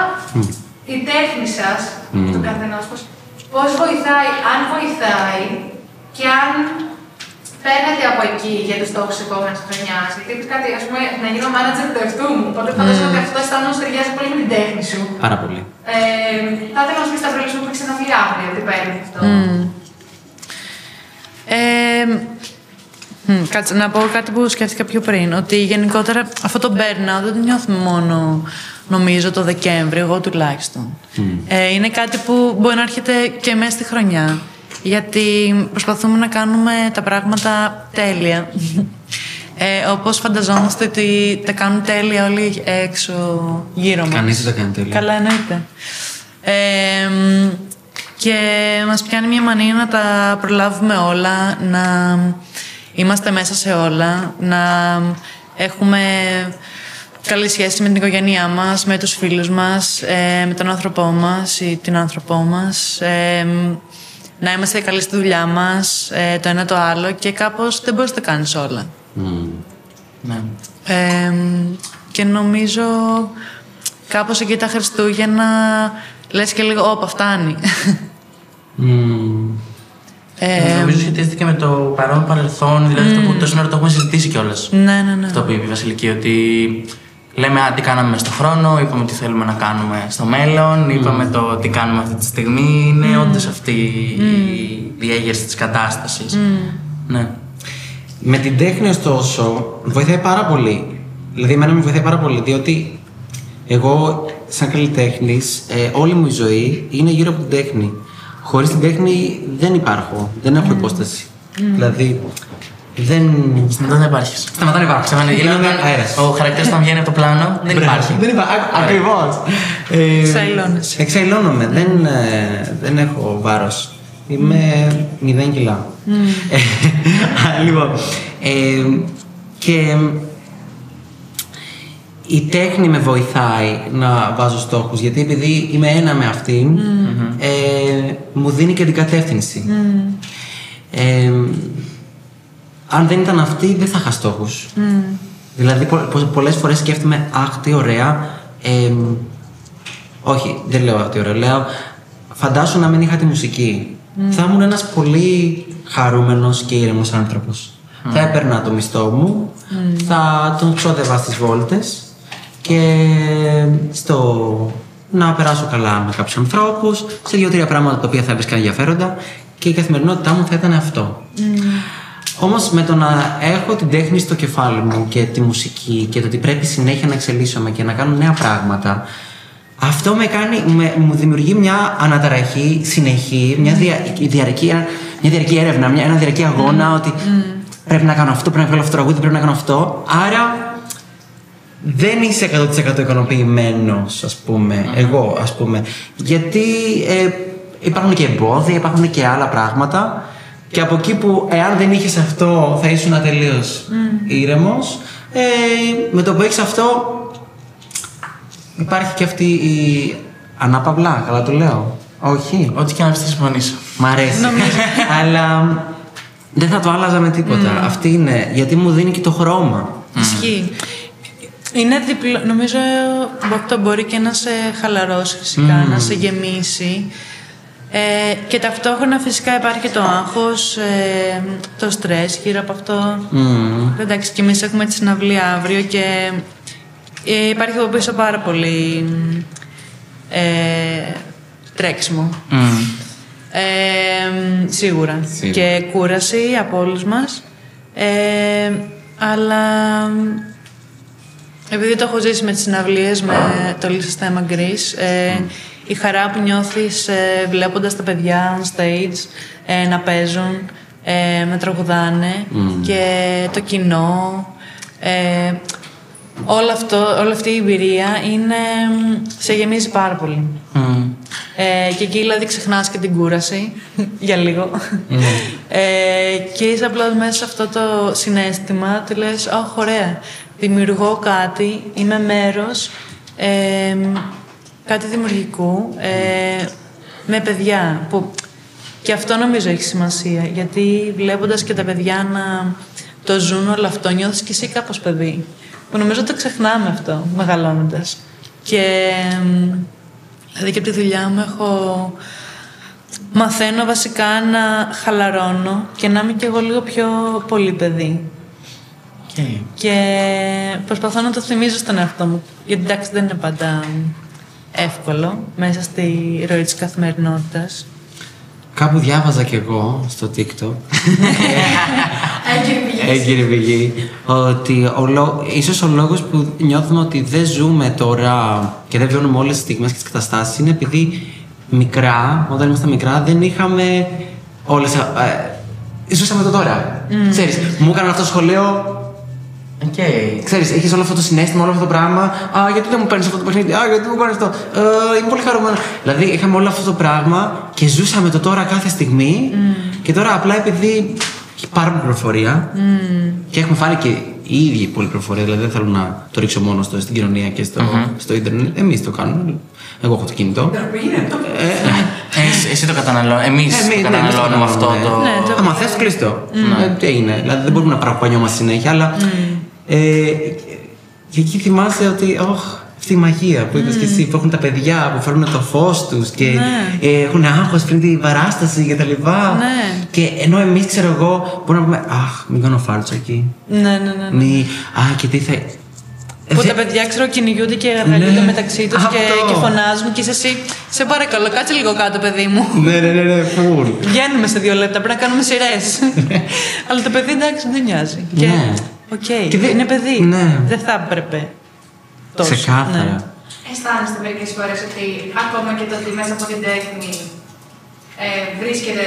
η τέχνη σας, του καθενός, πώς βοηθάει, αν βοηθάει και αν παίρνετε από εκεί για τους στόχους της επόμενης χρονιάς. Γιατί είπες κάτι, ας πούμε, να γίνω manager του εαυτού μου. Οπότε φαντάζομαι ότι αυτό αισθάνομαι ταιριάζει πολύ με την τέχνη σου.
Πάρα πολύ.
Θα ήθελα να σου πεις τα βρέλους που έχεις αναβεί αύριο, τι παίρνει αυτό.
Κάτσε να πω κάτι που σκέφτηκα πιο πριν. Ότι γενικότερα αυτό το burnout δεν το νιώθουμε μόνο, νομίζω, το Δεκέμβρη, εγώ τουλάχιστον. Είναι κάτι που μπορεί να έρχεται και μέσα στη χρονιά. Γιατί προσπαθούμε να κάνουμε τα πράγματα τέλεια. Όπως φανταζόμαστε ότι τα κάνουν τέλεια όλοι έξω γύρω μας.
Κανείς δεν τα κάνει τέλεια.
Καλά, εννοείται. Και μας πιάνει μια μανία να τα προλάβουμε όλα, να είμαστε μέσα σε όλα, να έχουμε καλή σχέση με την οικογένειά μας, με τους φίλους μας, με τον άνθρωπό μας ή την άνθρωπό μας, να είμαστε καλοί στη δουλειά μας, το ένα το άλλο, και κάπως δεν μπορείς να τα κάνεις όλα.
Ναι.
Και νομίζω κάπως εκεί τα Χριστούγεννα λες και λίγο, όπα, φτάνει.
Νομίζω σχετίζεται και με το παρόν παρελθόν, δηλαδή αυτό που τόση ώρα το έχουμε συζητήσει κιόλας.
Ναι.
Αυτό που είπε η Βασιλική, ότι λέμε τι κάναμε μες στον χρόνο, είπαμε τι θέλουμε να κάνουμε στο μέλλον, είπαμε το τι κάνουμε αυτή τη στιγμή. Είναι όντως αυτή η διέγερση της κατάστασης. Ναι.
Με την τέχνη, ωστόσο, βοηθάει πάρα πολύ. Δηλαδή, εμένα με βοηθάει πάρα πολύ, διότι εγώ, σαν καλλιτέχνης, όλη μου η ζωή είναι γύρω από την τέχνη. Χωρίς την τέχνη δεν υπάρχω, δεν έχω υπόσταση. Δηλαδή,
Σταματά να υπάρχεις.
Σταματά να υπάρχω.
Ο χαρακτήρας όταν βγαίνει από το πλάνο δεν υπάρχει.
Δεν υπάρχει. Ακριβώς.
Εξαϊλώνεσαι.
Εξαϊλώνομαι. Δεν έχω βάρος. Είμαι 0 κιλά. Λοιπόν. Και η τέχνη με βοηθάει να βάζω στόχους, γιατί επειδή είμαι ένα με αυτήν, μου δίνει και την κατεύθυνση. Αν δεν ήταν αυτή, δεν θα είχα στόχους. Δηλαδή, πολλές φορές σκέφτομαι, αχ, τι ωραία. Όχι, δεν λέω τι ωραία. Λέω, φαντάσου να μην είχα τη μουσική. Θα ήμουν ένας πολύ χαρούμενος και ήρεμος άνθρωπος. Θα έπαιρνα το μισθό μου, θα τον ξόδευα στις βόλτες και να περάσω καλά με κάποιους ανθρώπους, σε 2-3 πράγματα τα οποία θα έβρισκα ενδιαφέροντα, και η καθημερινότητά μου θα ήταν αυτό. Όμως με το να έχω την τέχνη στο κεφάλι μου και τη μουσική και το ότι πρέπει συνέχεια να εξελίσσομαι και να κάνω νέα πράγματα, αυτό μου δημιουργεί μια αναταραχή συνεχή, μια διαρκή έρευνα, ένα διαρκή αγώνα ότι πρέπει να κάνω αυτό, πρέπει να βγάλω αυτό το τραγούδι, πρέπει να κάνω αυτό. Άρα δεν είσαι 100% ικανοποιημένος, ας πούμε, εγώ, ας πούμε. Γιατί υπάρχουν και εμπόδια, υπάρχουν και άλλα πράγματα. Και από εκεί που εάν δεν είχες αυτό θα ήσουν τελείως ήρεμος, με το που έχεις αυτό υπάρχει και αυτή η ανάπαυλα, καλά το λέω. Όχι.
Ό,τι και να πεις θα συμφωνήσω.
Μ' αρέσει. Αλλά δεν θα το άλλαζα με τίποτα. Αυτή είναι, γιατί μου δίνει και το χρώμα.
Ισχύει. Είναι διπλό. Νομίζω αυτό μπορεί και να σε χαλαρώσει φυσικά, να σε γεμίσει. Και ταυτόχρονα φυσικά υπάρχει και το άγχος, το στρες γύρω από αυτό. Εντάξει, και εμείς έχουμε τη συναυλία αύριο και υπάρχει από πίσω πάρα πολύ τρέξιμο. Σίγουρα. Και κούραση από όλους μας. Αλλά επειδή το έχω ζήσει με τις συναυλίες, με το Λύσσεστα Γκρις, η χαρά που νιώθεις βλέποντας τα παιδιά on stage να παίζουν, να τραγουδάνε και το κοινό, όλη αυτή η εμπειρία σε γεμίζει πάρα πολύ. Και εκεί δηλαδή ξεχνάς και την κούραση για λίγο και είσαι απλώς μέσα σε αυτό το συναίσθημα, του λες ωραία, δημιουργώ κάτι, είμαι μέρος κάτι δημιουργικού με παιδιά που και αυτό νομίζω έχει σημασία, γιατί βλέποντας και τα παιδιά να το ζουν όλο αυτό νιώθεις και εσύ κάπως παιδί, που νομίζω το ξεχνάμε αυτό μεγαλώνοντας. Και δηλαδή και από τη δουλειά μου μαθαίνω βασικά να χαλαρώνω και να είμαι κι εγώ λίγο πιο πολύ παιδί. Και προσπαθώ να το θυμίζω στον εαυτό μου, γιατί εντάξει δεν είναι πάντα εύκολο μέσα στη ροή της καθημερινότητας.
Κάπου διάβαζα κι εγώ στο TikTok έγκυρη πηγή ότι ίσως ο λόγος που νιώθουμε ότι δεν ζούμε τώρα και δεν βιώνουμε όλες τις στιγμές και τις καταστάσεις είναι επειδή όταν ήμασταν μικρά δεν είχαμε όλες ζούσαμε το τώρα. Ξέρεις, μου έκαναν αυτό το σχολείο. Ξέρεις, έχεις όλο αυτό το συναίσθημα, όλο αυτό το πράγμα. Γιατί δεν μου παίρνεις αυτό το παιχνίδι, γιατί μου παίρνεις αυτό. Είμαι πολύ χαρούμενο. Δηλαδή, είχαμε όλο αυτό το πράγμα και ζούσαμε το τώρα κάθε στιγμή. Και τώρα απλά επειδή έχει πάρα πολύ πληροφορία και έχουμε φάει και οι ίδιοι πολλή πληροφορία, δηλαδή δεν θέλω να το ρίξω μόνο στην κοινωνία και στο ίντερνετ. Εμείς το κάνουμε. Εγώ έχω το κινητό.
Εσύ το καταναλώνεις. Εμείς το καταναλώνουμε αυτό το.
Άμα θες, κλείστο. Τι είναι. Δηλαδή δεν μπορούμε να παραπονιόμαστε συνέχεια, αλλά. Και εκεί θυμάσαι ότι. Αυτή η μαγεία που είπες και εσύ, που έχουν τα παιδιά που φέρνουν το φως τους και έχουν άγχος πριν την παράσταση και τα λοιπά. Και ενώ εμείς, ξέρω εγώ, μπορούμε να πούμε μην κάνω φάλτσο εκεί.
Ναι.
Και τι θα.
Που τα παιδιά, ξέρω, κυνηγούνται και αγαλιούνται μεταξύ τους και φωνάζουν και είσαι εσύ. Σε παρακαλώ, κάτσε λίγο κάτω, παιδί μου.
Ναι, φουλ.
Βγαίνουμε σε 2 λεπτά, πρέπει να κάνουμε σειρές. Αλλά το παιδί, εντάξει, δεν νοιάζει. Και είναι παιδί. Δεν θα έπρεπε.
Ξεκάθαρα.
Αισθάνεστε μερικές φορές ότι ακόμα και το ότι μέσα από την τέχνη βρίσκεται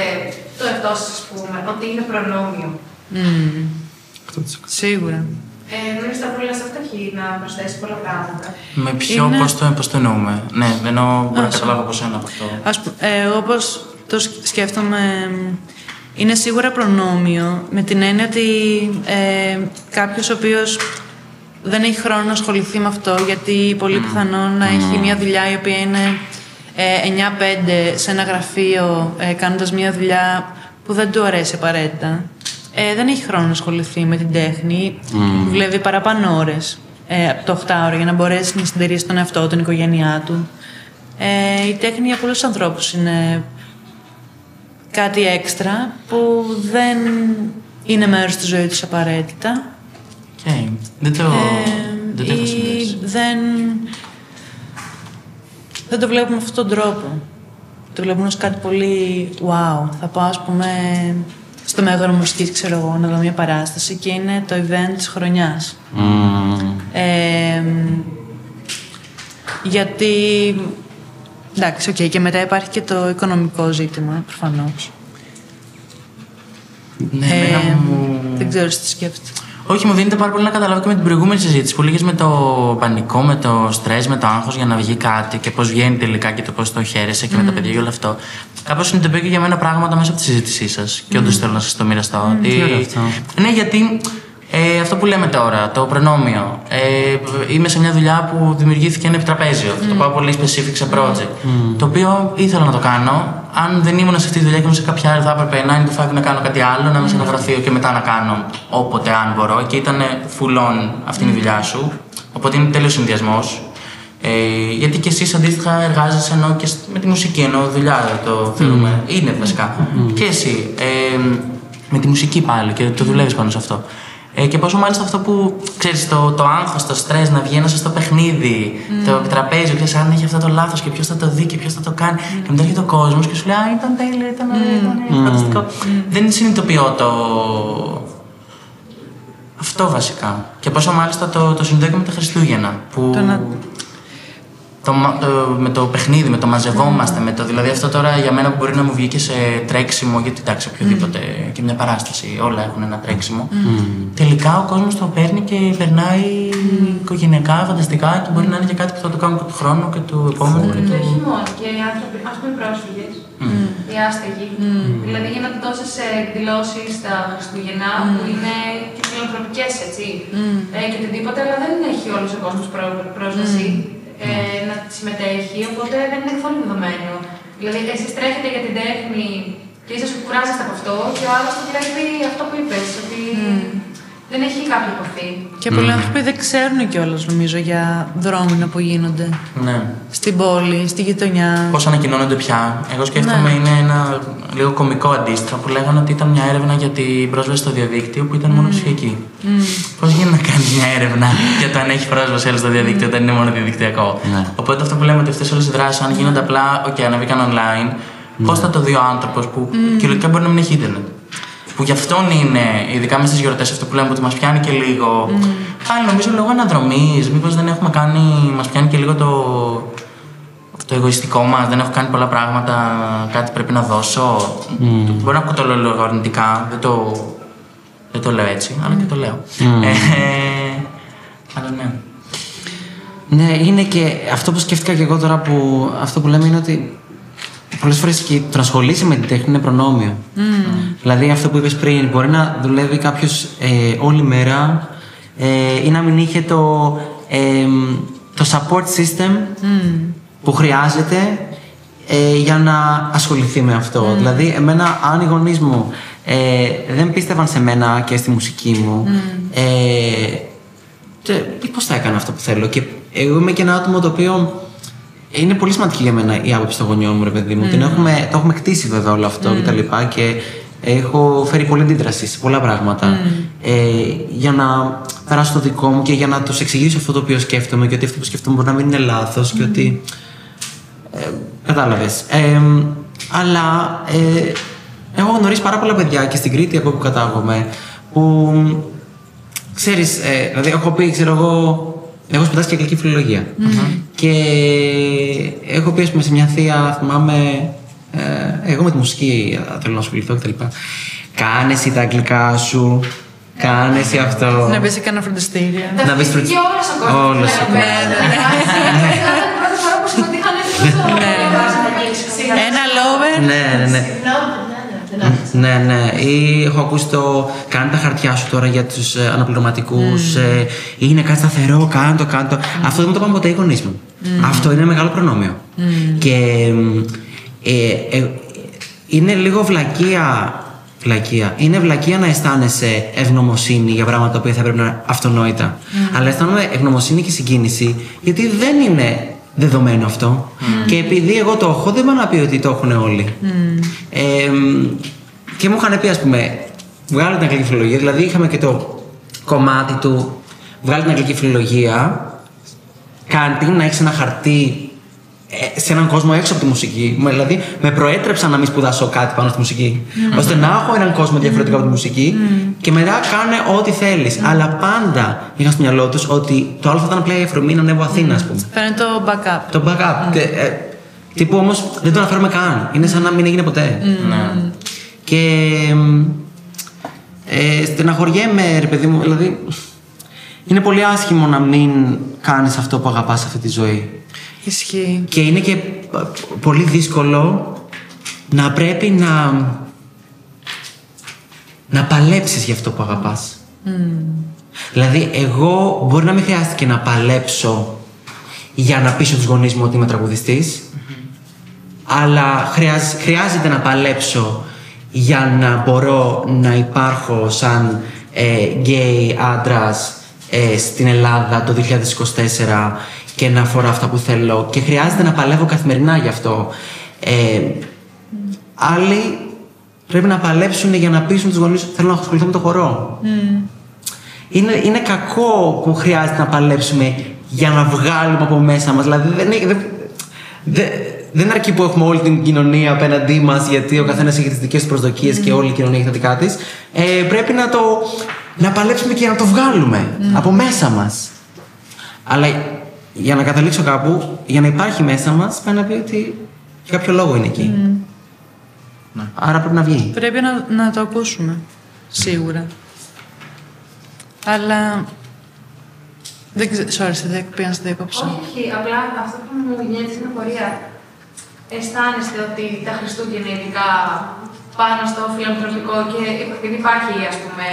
το εαυτό σας, ας πούμε, ότι είναι προνόμιο.
Σίγουρα.
Νομίζω θα πρέπει σε φτωχή να προσθέσει πολλά πράγματα.
Με ποιο, πώς το εννοούμε. Ναι, εννοώ, μπορώ να καταλάβω από σένα από αυτό.
Εγώ πώς το σκέφτομαι, είναι σίγουρα προνόμιο, με την έννοια ότι κάποιος ο οποίος δεν έχει χρόνο να ασχοληθεί με αυτό, γιατί πολύ πιθανόν να έχει μια δουλειά η οποία είναι 9-5 σε ένα γραφείο, κάνοντας μια δουλειά που δεν του αρέσει απαραίτητα. Δεν έχει χρόνο να ασχοληθεί με την τέχνη, δουλεύει παραπάνω ώρες από το 8ωρο για να μπορέσει να συντηρήσει τον εαυτό, την οικογένειά του. Η τέχνη για πολλούς ανθρώπους είναι κάτι έξτρα που δεν είναι μέρος της ζωής τους απαραίτητα.
Δεν το έχω συνδέσει.
Δεν το βλέπουμε με αυτόν τον τρόπο. Το βλέπουμε ως κάτι πολύ wow. Θα πάω, ας πούμε, στο Μέγαρο Μουσικής, ξέρω εγώ, να δω μια παράσταση και είναι το event της χρονιάς. Γιατί, εντάξει, και μετά υπάρχει και το οικονομικό ζήτημα, προφανώς. Δεν ξέρω τι σκέφτεσαι.
Όχι, μου δίνεται πάρα πολύ να καταλάβω και με την προηγούμενη συζήτηση που λέγες με το πανικό, με το στρες, με το άγχος για να βγει κάτι και πώς βγαίνει τελικά και το πώς το χαίρεσαι και με τα παιδιά και όλο αυτό. Κάπως συνειδητοποιώ και για μένα πράγματα μέσα από τη συζήτησή σας και όντως θέλω να σας το μοιραστώ. Ναι, γιατί αυτό που λέμε τώρα, το προνόμιο. Είμαι σε μια δουλειά που δημιουργήθηκε ένα επιτραπέζιο. Αυτό το πάω πολύ specific σε project. Το οποίο ήθελα να το κάνω. Αν δεν ήμουν σε αυτή τη δουλειά και ήμουν σε κάποια άλλη, θα έπρεπε 9 to 5 να κάνω κάτι άλλο, να είμαι σε ένα γραφείο και μετά να κάνω όποτε αν μπορώ. Και ήταν full on αυτή η δουλειά σου. Οπότε είναι τέλειος συνδυασμός. Γιατί και εσείς αντίστοιχα εργάζεσαι ενώ και με τη μουσική, ενώ δουλειά το θέλουμε. Είναι βασικά. Και εσύ με τη μουσική πάλι και το δουλεύεις πάνω σε αυτό. Και πόσο μάλιστα αυτό που ξέρεις, το άγχος, το στρες, να βγει ένα σωστό παιχνίδι, το επιτραπέζιο, ξέρεις, αν έχει αυτό το λάθος και ποιος θα το δει και ποιος θα το κάνει. Και μετά έρχεται ο κόσμος και σου λέει: ήταν τέλειο, ήταν φανταστικό. Δεν συνειδητοποιώ αυτό βασικά. Και πόσο μάλιστα το συνδέω και με τα Χριστούγεννα. Που με το παιχνίδι, με το μαζευόμαστε, με το, δηλαδή αυτό τώρα για μένα που μπορεί να μου βγήκε σε τρέξιμο, γιατί εντάξει, οποιοδήποτε και μια παράσταση, όλα έχουν ένα τρέξιμο. Τελικά ο κόσμος το παίρνει και περνάει οικογενειακά, φανταστικά και μπορεί να είναι και κάτι που θα το κάνουμε και του χρόνου και του επόμενου.
Και όχι μόνο, και οι άνθρωποι, ας πούμε, πρόσφυγες, οι άστεγοι. Δηλαδή γίνονται τόσες εκδηλώσεις στα Χριστούγεννα που είναι και φιλανθρωπικές, έτσι, και οτιδήποτε, αλλά δεν έχει όλος ο κόσμος πρόσβαση. Να συμμετέχει, οπότε δεν είναι καθόλου δεδομένο. Δηλαδή, εσείς τρέχετε για την τέχνη και ίσως κουράζεστε από αυτό, και ο άλλος το βλέπει αυτό που είπες, ότι δεν έχει κάποια επαφή.
Και πολλοί άνθρωποι δεν ξέρουν κιόλας, νομίζω, για δρόμενα που γίνονται.
Ναι.
Στην πόλη, στη γειτονιά.
Πώς ανακοινώνονται πια. Εγώ σκέφτομαι, είναι ένα λίγο κωμικό αντίστοιχο που λέγανε ότι ήταν μια έρευνα για την πρόσβαση στο διαδίκτυο που ήταν μόνο ψηφιακή. Πώς γίνεται να κάνεις μια έρευνα για το αν έχει πρόσβαση στο διαδίκτυο όταν είναι μόνο διαδικτυακό. Οπότε αυτό που λέμε ότι αυτές όλες οι δράσεις, αν γίνονται απλά, αναβήκαν online, πώς θα το δει ο άνθρωπος που κυριολεκτικά μπορεί να μην έχει ίντερνετ. Που γι' αυτόν είναι, ειδικά μέσα στις γιορτές, αυτό που λέμε ότι μας πιάνει και λίγο. Πάλι νομίζω λόγω αναδρομής, μήπως δεν έχουμε κάνει, μας πιάνει και λίγο το εγωιστικό μας, δεν έχω κάνει πολλά πράγματα, κάτι πρέπει να δώσω. Μπορεί να ακούω το λέω αρνητικά, δεν το λέω έτσι, αλλά και το λέω. Αλλά ναι.
Ναι, είναι και αυτό που σκέφτηκα και εγώ τώρα, που αυτό που λέμε είναι ότι πολλές φορές και το να ασχολείσαι με την τέχνη είναι προνόμιο. Δηλαδή αυτό που είπες πριν, μπορεί να δουλεύει κάποιος όλη μέρα ή να μην είχε το support system που χρειάζεται για να ασχοληθεί με αυτό. Δηλαδή, εμένα, αν οι γονείς μου δεν πίστευαν σε μένα και στη μουσική μου, πώς θα έκανα αυτό που θέλω. Και εγώ είμαι και ένα άτομο το οποίο είναι πολύ σημαντική για μένα η άποψη των γονιών μου, ρε παιδί μου. Το έχουμε κτίσει βέβαια όλο αυτό και έχω φέρει πολλή αντίδραση σε πολλά πράγματα για να περάσω το δικό μου και για να τους εξηγήσω αυτό το οποίο σκέφτομαι, και ότι αυτό που σκέφτομαι μπορεί να μην είναι λάθος και ότι. Κατάλαβες. Αλλά έχω γνωρίσει πάρα πολλά παιδιά και στην Κρήτη, από όπου κατάγομαι, που ξέρεις, δηλαδή έχω πει, ξέρω εγώ. Έχω σπουδάσει και αγγλική φιλολογία. Και έχω πει, ας πούμε, σε μια θεία, θυμάμαι, εγώ με τη μουσική θέλω να ασχοληθώ κτλ. Κάνε εσύ τα αγγλικά σου, κάνε εσύ αυτό.
Να μπεις σε κανένα φροντιστήριο.
Να μπεις και όλος ο κόσμος.
Όλος ο κόσμος.
Ήταν η πρώτη φορά που συμμετείχαν
ένα lover.
Ναι. Ναι. Ή έχω ακούσει το κάνε τα χαρτιά σου τώρα για τους αναπληρωματικούς, είναι κάτι σταθερό, κάνε το. Αυτό δεν μου το είπαν ποτέ οι γονείς μου. Αυτό είναι μεγάλο προνόμιο. Και είναι λίγο βλακεία. Είναι βλακεία να αισθάνεσαι ευγνωμοσύνη για πράγματα τα οποία θα πρέπει να είναι αυτονόητα. Αλλά αισθάνομαι ευγνωμοσύνη και συγκίνηση, γιατί δεν είναι δεδομένο αυτό. Και επειδή εγώ το έχω, δεν πάω να πει ότι το έχουν όλοι. Και μου είχαν πει, ας πούμε, βγάλε την αγγλική φιλολογία. Δηλαδή είχαμε και το κομμάτι του βγάλε την αγγλική φιλολογία, κάντε να έχεις ένα χαρτί σε έναν κόσμο έξω από τη μουσική. Δηλαδή, με προέτρεψαν να μην σπουδάσω κάτι πάνω στη μουσική. Ώστε να έχω έναν κόσμο διαφορετικό από τη μουσική και μετά κάνε ό,τι θέλεις. Αλλά πάντα είχαν στο μυαλό τους ότι το άλλο θα ήταν απλά η αφορμή να ανέβω Αθήνα, ας πούμε.
Φαίνεται το backup.
Το backup. Τύπου όμως δεν το αναφέρουμε καν. Είναι σαν να μην έγινε ποτέ. Και στεναχωριέμαι, ρε παιδί μου, δηλαδή. Είναι πολύ άσχημο να μην κάνεις αυτό που αγαπάς σε αυτή τη ζωή.
Ισχύει.
Και είναι και πολύ δύσκολο να πρέπει να παλέψεις για αυτό που αγαπάς. Δηλαδή, εγώ μπορεί να μην χρειάστηκε να παλέψω για να πείσω τους γονείς μου ότι είμαι τραγουδιστής, αλλά χρειάζεται να παλέψω για να μπορώ να υπάρχω σαν γκέι άντρας στην Ελλάδα το 2024 και να φοράω αυτά που θέλω, και χρειάζεται να παλεύω καθημερινά γι' αυτό. Άλλοι πρέπει να παλέψουν για να πείσουν τους γονείς ότι θέλω να ασχοληθώ με το χορό. Είναι κακό που χρειάζεται να παλέψουμε για να βγάλουμε από μέσα μας. Δηλαδή δεν αρκεί που έχουμε όλη την κοινωνία απέναντί μας, γιατί ο καθένας έχει τις δικές του προσδοκίες και όλη η κοινωνία έχει τα δικά της. Πρέπει να παλέψουμε και να το βγάλουμε από μέσα μας. Αλλά για να καταλήξω κάπου, για να υπάρχει μέσα μας, πρέπει να πει ότι για κάποιο λόγο είναι εκεί. Άρα πρέπει να βγει.
Πρέπει να το ακούσουμε. Σίγουρα. Αλλά. Δεν ξέρω. Πήγα να σε διακόψω.
Όχι, απλά αυτό που μου γίνεται στην απορία. Αισθάνεστε ότι τα Χριστούγεννα, ειδικά πάνω στο φιλανθρωπικό, και επειδή υπάρχει, ας πούμε,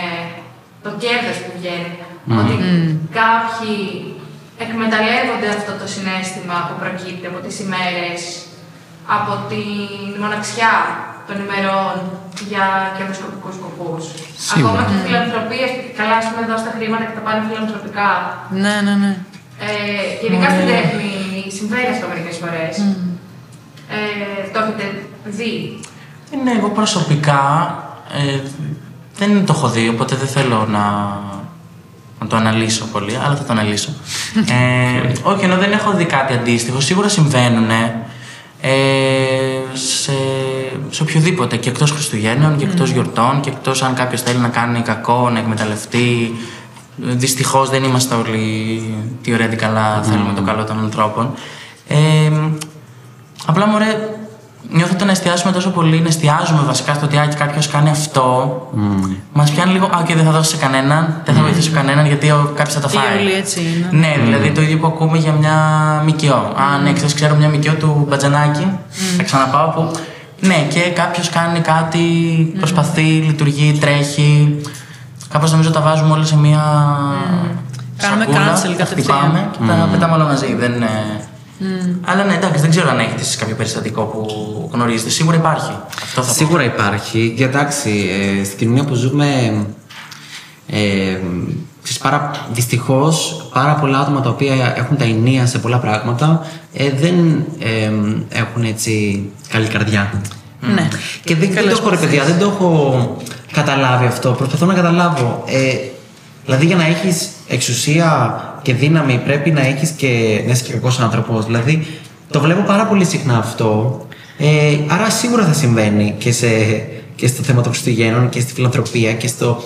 το κέρδος που βγαίνει, ότι κάποιοι εκμεταλλεύονται αυτό το συναίσθημα που προκύπτει από τις ημέρες, από τη μοναξιά των ημερών για κερδοσκοπικούς σκοπούς. Ακόμα και φιλανθρωπίες, καλά, ας πούμε, δώσει τα χρήματα και τα πάνε φιλανθρωπικά.
Ναι.
Και ειδικά στην τέχνη συμβαίνει αυτό μερικές φορές. Το έχετε δει?
Ναι, εγώ προσωπικά δεν το έχω δει, οπότε δεν θέλω να το αναλύσω πολύ, αλλά θα το αναλύσω. Όχι, ενώ δεν έχω δει κάτι αντίστοιχο. Σίγουρα συμβαίνουν σε οποιοδήποτε, και εκτός Χριστουγέννων και εκτός γιορτών, και εκτός αν κάποιος θέλει να κάνει κακό, να εκμεταλλευτεί. Δυστυχώς δεν είμαστε όλοι τι ωραία τι καλά θέλουμε το καλό των ανθρώπων. Απλά μωρέ, νιώθω ότι να εστιάσουμε τόσο πολύ, να εστιάζουμε βασικά στο ότι κάποιος κάνει αυτό. Μας πιάνει λίγο, και δεν θα δώσει σε κανέναν, δεν θα βοηθήσει κανέναν γιατί κάποιος θα τα φάει.
Όλοι έτσι είναι.
Ναι, δηλαδή το ίδιο που ακούμε για μια ΜΚΟ. Ναι, ξέρω μια ΜΚΟ του Μπατζανάκη, θα ξαναπάω που. Ναι, και κάποιος κάνει κάτι, προσπαθεί, λειτουργεί, τρέχει. Κάπως νομίζω τα βάζουμε όλα σε μια.
Κάνουμε cancel
κατευθείαν. Και τα πετάμε όλα μαζί. Αλλά ναι, εντάξει, δεν ξέρω αν έχετε εσείς κάποιο περιστατικό που γνωρίζετε. Σίγουρα υπάρχει.
Σίγουρα υπάρχει. Και εντάξει, στην κοινωνία που ζούμε, δυστυχώς πάρα πολλά άτομα τα οποία έχουν τα ενία σε πολλά πράγματα δεν έχουν έτσι καλή καρδιά.
Ναι.
Και δεν το έχω, ρε παιδιά, δεν το έχω καταλάβει αυτό. Προσπαθώ να καταλάβω. Δηλαδή, για να έχεις εξουσία και δύναμη, πρέπει να έχεις και να είσαι και κακός άνθρωπος. Δηλαδή, το βλέπω πάρα πολύ συχνά αυτό. Άρα, σίγουρα θα συμβαίνει και στο θέμα των Χριστουγέννων και στη φιλανθρωπία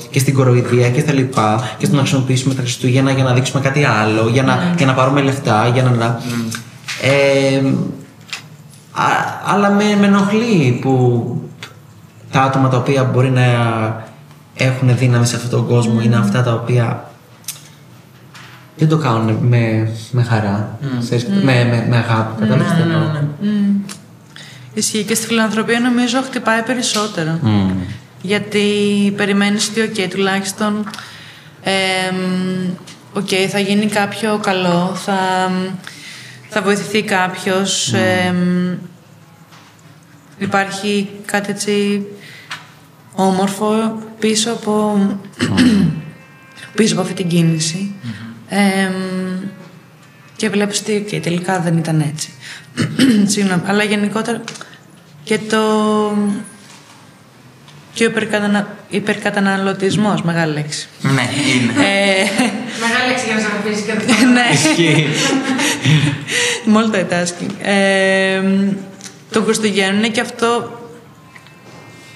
και στην κοροϊδία και στα λοιπά. Και στο να χρησιμοποιήσουμε τα Χριστούγεννα για να δείξουμε κάτι άλλο, για να πάρουμε λεφτά, αλλά με ενοχλεί που τα άτομα τα οποία μπορεί να έχουν δύναμη σε αυτόν τον κόσμο είναι αυτά τα οποία δεν το κάνουν με χαρά, με αγάπη. Κατάλαβες?
Ισχύει, και στη φιλανθρωπία νομίζω χτυπάει περισσότερο. Γιατί περιμένεις ότι τουλάχιστον θα γίνει κάποιο καλό, θα βοηθηθεί κάποιος, υπάρχει κάτι έτσι όμορφο πίσω από αυτή την κίνηση. Και βλέπεις ότι τελικά δεν ήταν έτσι. Συγγνώμη, αλλά γενικότερα και ο υπερκαταναλωτισμός, μεγάλη λέξη.
Ναι, είναι.
Μεγάλη λέξη για να σε αφήσει και
ναι. Multitasking. Το Χριστουγέννων είναι και αυτό.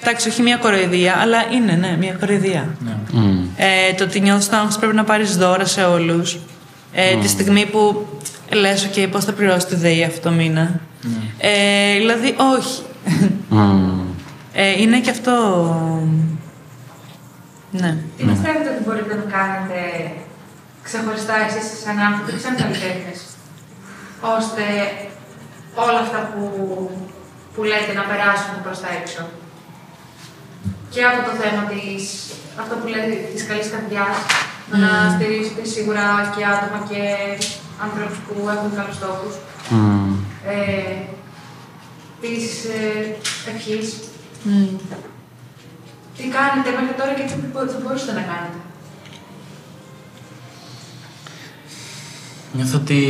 Εντάξει, όχι μια κοροϊδία, αλλά είναι, ναι, μια κοροϊδία. Το ότι νιώθεις το άγχος πρέπει να πάρεις δώρα σε όλους. Τη στιγμή που λες, OK, πώς θα πληρώσεις τη ΔΕΗ αυτό το μήνα. Δηλαδή, όχι. Είναι και αυτό. Ναι.
Τι πιστεύετε ότι μπορείτε να κάνετε ξεχωριστά εσείς σαν άνθρωποι, σαν καλλιτέχνες, ώστε όλα αυτά που λέτε να περάσουν προς τα έξω? Και από το θέμα αυτό που λέτε της καλής καρδιάς, να στηρίζετε σίγουρα και άτομα και ανθρώπους που έχουν καλούς στόχους, της ευχής. Τι κάνετε μέχρι τώρα και τι θα μπορούσατε να κάνετε?
Νιώθω ότι...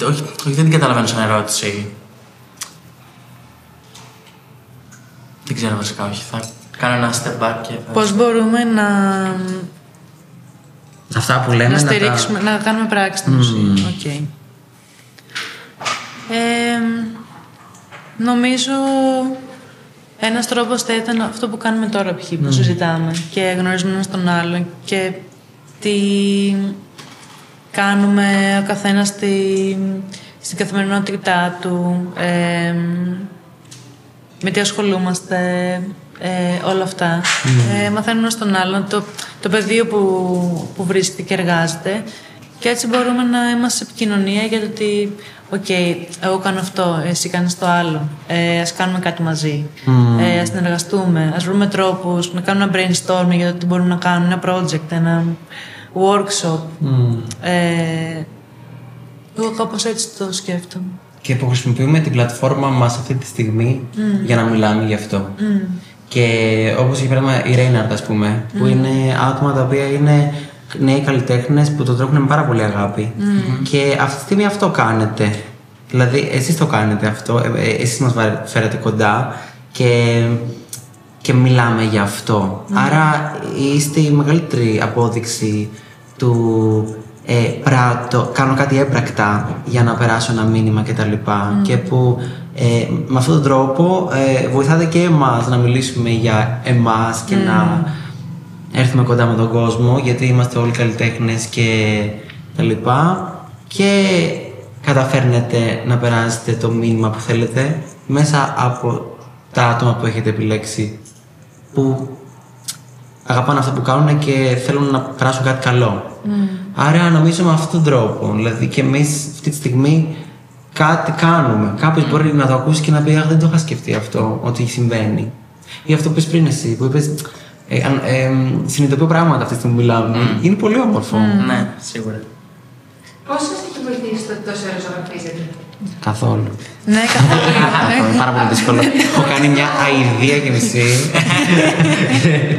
Όχι, δεν την καταλαβαίνω σαν ερώτηση. Δεν ξέρω βασικά, όχι. Θα κάνω ένα step back και θα...
Πώς μπορούμε να...
Αυτά που λέμε
να στηρίξουμε, να κάνουμε πράξη στην ουσία. Okay. Νομίζω ένας τρόπος θα ήταν αυτό που κάνουμε τώρα π.χ. που συζητάμε και γνωρίζουμε ένας τον άλλον και τι κάνουμε ο καθένας στην καθημερινότητά του, με τι ασχολούμαστε, όλα αυτά. Μαθαίνουμε στον άλλον το πεδίο που βρίσκεται και εργάζεται και έτσι μπορούμε να είμαστε σε επικοινωνία για το ότι εγώ κάνω αυτό, εσύ κάνεις το άλλο, ας κάνουμε κάτι μαζί, ας συνεργαστούμε, ας βρούμε τρόπους να κάνουμε ένα brainstorming για το τι μπορούμε να κάνουμε, ένα project, ένα workshop. Εγώ κάπως έτσι το σκέφτομαι.
Και που χρησιμοποιούμε την πλατφόρμα μας αυτή τη στιγμή για να μιλάμε γι' αυτό. Και όπως για παράδειγμα η Reynard, ας πούμε, που είναι άτομα τα οποία είναι νέοι καλλιτέχνες που το τρώγουν με πάρα πολύ αγάπη. Και αυτή τη στιγμή αυτό κάνετε. Δηλαδή, εσείς το κάνετε αυτό, εσείς μας φέρατε κοντά και μιλάμε γι' αυτό. Άρα είστε η μεγαλύτερη απόδειξη του κάνω κάτι έμπρακτα για να περάσω ένα μήνυμα κτλ. Και που με αυτόν τον τρόπο βοηθάτε και εμάς να μιλήσουμε για εμάς και να έρθουμε κοντά με τον κόσμο, γιατί είμαστε όλοι καλλιτέχνες και τα λοιπά, και καταφέρνετε να περάσετε το μήνυμα που θέλετε μέσα από τα άτομα που έχετε επιλέξει, που αγαπάνε αυτό που κάνουν και θέλουν να περάσουν κάτι καλό. Άρα νομίζω με αυτόν τον τρόπο, δηλαδή και εμείς αυτή τη στιγμή κάτι κάνουμε. Κάποιος μπορεί να το ακούσει και να πει «Αχ, δεν το είχα σκεφτεί αυτό, ότι συμβαίνει». Ή αυτό που είπες πριν εσύ, που είπες συνειδητοποιώ πράγματα αυτή τη στιγμή που μιλάμε. Είναι πολύ όμορφο.
Ναι, σίγουρα.
Πώς σας έχει βοηθήσει το ότι τόσο ζωγραφίζετε?
Καθόλου.
Ναι, καθόλου.
Είναι πάρα πολύ δύσκολο. Έχω κάνει μια αηδία και μισή.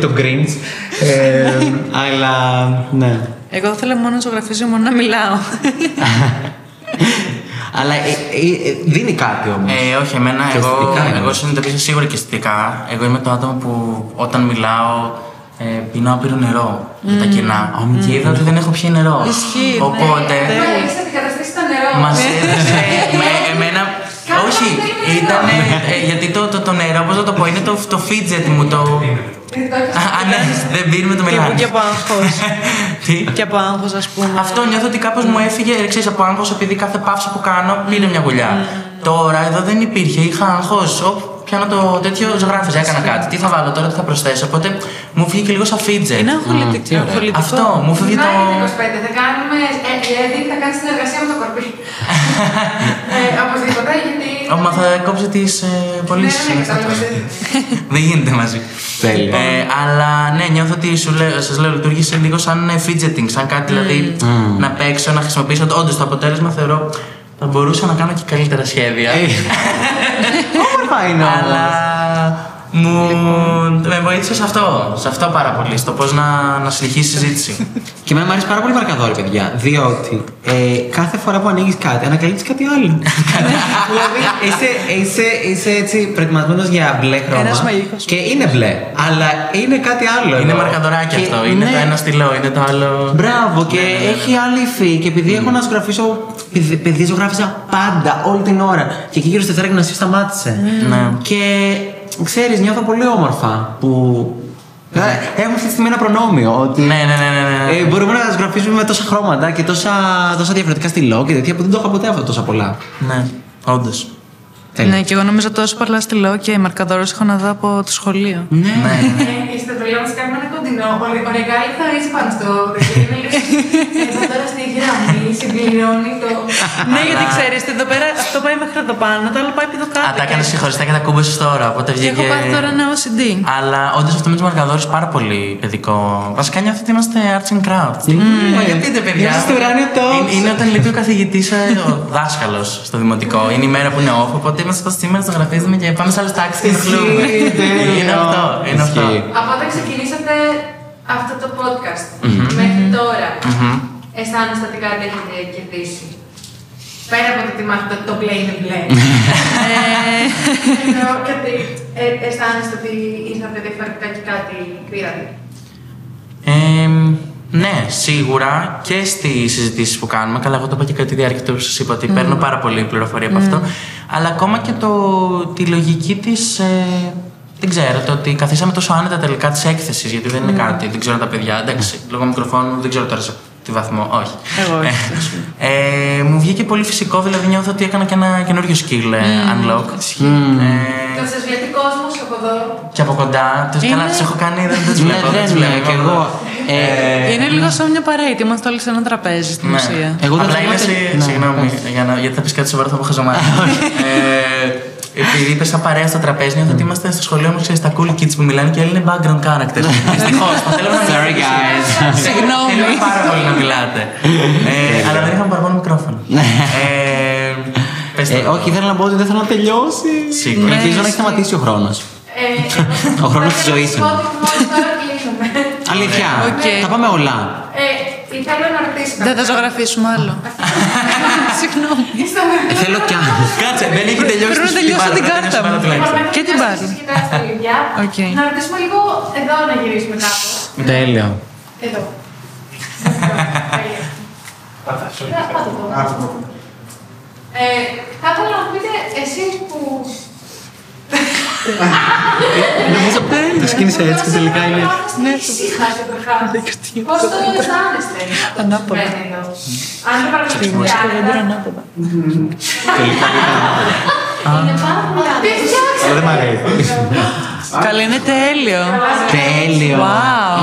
Το Grinch. Αλλά ναι.
Εγώ θέλω μόνο να ζωγραφίζω, μόνο να μιλάω.
Αλλά δίνει κάτι όμως.
Όχι, εμένα, εγώ συνειδητοποιήσω σίγουρα και αισθητικά. Εγώ είμαι το άτομο που όταν μιλάω πίνω άπειρο νερό για τα κενά. Και είδα ότι δεν έχω πιει νερό.
Ισχύει.
Οπότε.
Μάλιστα, αντικαταστήσει το νερό.
Μας έδωσε με εμένα. Όχι, ήταν. Γιατί το νερό, πώς να το πω, είναι το fidget μου. Ναι, δεν πίνουμε το μελάνι.
Και από άγχος. Και από άγχος, ας πούμε.
Αυτό νιώθω ότι κάπως μου έφυγε, ξέρεις, από άγχος, επειδή κάθε παύση που κάνω πήρε μια γουλιά. Τώρα εδώ δεν υπήρχε, είχα άγχος. Πιάνω το τέτοιο, ζωγράφιζα, έκανα κάτι. Τι θα βάλω τώρα, τι θα προσθέσω. Οπότε μου φύγει και λίγο σαν fidget.
Είναι αγχολητικό.
Αυτό, μου φύγει το.
25, θα κάνουμε. Δηλαδή θα κάνει συνεργασία με το κορπί. Οπωσδήποτε, γιατί.
Μα θα κόψει τις πωλήσεις. Δεν γίνεται μαζί. Αλλά ναι, νιώθω ότι σας λέω, λειτουργήσε λίγο σαν fidgeting, σαν κάτι δηλαδή να παίξω, να χρησιμοποιήσω. Όντως το αποτέλεσμα θεωρώ θα μπορούσα να κάνω και καλύτερα σχέδια.
Όμορφα είναι όμως.
Αλλά με βοήθησε σε αυτό πάρα πολύ, στο πώς να συνεχίσει η συζήτηση.
Και εμένα μου αρέσει πάρα πολύ η Μαρκαδόρη, παιδιά. Διότι κάθε φορά που ανοίγεις κάτι, ανακαλύπτεις κάτι άλλο. Δηλαδή είσαι έτσι προετοιμασμένος για μπλε χρώμα.
Ένας μαγικός.
Και είναι μπλε, αλλά είναι κάτι άλλο.
Είναι μαρκαδοράκι αυτό. Είναι το ένα στυλό, είναι το άλλο.
Μπράβο, και έχει άλλη υφή. Και επειδή έχω να ζωγραφίσω. Επειδή ζωγράφισα πάντα, όλη την ώρα. Και εκεί γύρω στη Δευτέρα Γυμνασίου σταμάτησε. Και ξέρεις, νιώθω πολύ όμορφα που. Έχουμε αυτή τη στιγμή ένα προνόμιο. Ότι
Ναι.
μπορούμε να ζωγραφίσουμε με τόσα χρώματα και τόσα διαφορετικά στυλό και τέτοια που δεν το είχα ποτέ αυτό τόσα πολλά.
Ναι, όντως.
Ναι, και εγώ νομίζω τόσο πολλά στυλό και οι μαρκαδόρες έχω να δω από το σχολείο.
Ναι.
Είστε τρελό να κάνουμε ένα κοντινό. Ο Ρεγκάλη θα είσαι πάνω στο δεξί. Εδώ τώρα στη γραμμή συμπληρώνει το.
Ναι, γιατί ξέρεις, εδώ πέρα αυτό πάει μέχρι εδώ πάνω, το άλλο πάει εδώ κάτω.
Α, τα έκανες ξεχωριστά και τα κούμπωσες τώρα. Οπότε
Και
βγήκε.
έχω πάθει τώρα ένα OCD.
Αλλά όντως αυτό με τους μαρκαδόρους πάρα πολύ παιδικό. Βασικά νιώθω ότι είμαστε arts and crafts. Πείτε, παιδιά.
Είμαστε στο ουράνιο tops.
Είναι όταν λείπει ο καθηγητής, ο δάσκαλος στο δημοτικό. Είναι η μέρα που είναι off, οπότε είμαστε στο σήμερα, στο γραφίζουμε και πάμε σε άλλες τάξεις και ενοχλούμε. Είναι αυτό.
Από όταν ξεκινήσατε αυτό το podcast μέχρι τώρα, αισθάνεστε ότι κάτι έχετε κερδίσει? Πέρα από το ότι μάθετε το μπλε είναι μπλε. Εννοώ ότι αισθάνεστε ότι ήρθατε διαφορετικά και κάτι πήρατε?
Ναι, σίγουρα και στις συζητήσεις που κάνουμε. Καλά, εγώ το είπα και κατά τη διάρκεια του που σας είπα ότι παίρνω πάρα πολύ πληροφορία από αυτό. Αλλά ακόμα και τη λογική της. Δεν ξέρω, το ότι καθίσαμε τόσο άνετα τελικά της έκθεσης, γιατί δεν είναι κάτι. Δεν ξέρω τα παιδιά. Εντάξει, λόγω μικροφώνου δεν ξέρω τώρα σε τι βαθμό. Όχι.
Εγώ
μου βγήκε πολύ φυσικό, δηλαδή νιώθω ότι έκανα και ένα καινούριο skill unlock.
Το σεσβιατικό κόσμο από εδώ.
Και από κοντά. Καλά, τους έχω κάνει, δεν τους βλέπω.
Ναι, και εγώ.
Είναι λίγο σαν μια παρέτη, είμαστε όλοι σε ένα τραπέζι στην ουσία.
Εγώ
απλά είναι συγγνώμη, γιατί θα πεις κάτι σοβαρό, θα πω χαζομάτι. Επειδή είπες σαν παρέα στο τραπέζι, νιώθω ότι είμαστε στο σχολείο μου, ξέρεις, τα cool kids που μιλάνε και όλοι είναι background characters. Δυστυχώς, θέλω να
Sorry, guys.
Συγγνώμη.
Θέλω πάρα πολύ να μιλάτε. Αλλά δεν είχαμε παραπάνω μικρόφωνο.
Όχι, ήθελα να πω ότι δεν θέλω να τελειώσει.
Σίγουρα.
Ελπίζω να έχει σταματήσει ο χρόνος. Ο χρόνος της ζωής μου. Αλήθεια. Τα πάμε όλα.
Θέλω να ρωτήσω.
Δεν θα ζωγραφίσουμε άλλο. Συγγνώμη.
Θέλω κι άλλο.
Κάτσε, δεν έχει τελειώσει.
Πρέπει να τελειώσω την κάρτα μου. Και την μπάλα.
Να ρωτήσουμε λίγο εδώ να γυρίσουμε κάπως.
Τέλειο.
Εδώ. Θα ήθελα να μου πείτε εσείς που.
Νομίζω το σκύνησα έτσι και τελικά είναι.
Ναι, ησύχα καταρχάς. Πώς το αισθάνεστε?
Ανάποδα.
Αν δεν παρακολουθείτε
Ανάποδα.
Τελικά
είναι πάρα πολύ άδικο.
αλλά δεν μ' αρέσει.
Καλά, είναι τέλειο.
Τέλειο.
Wow.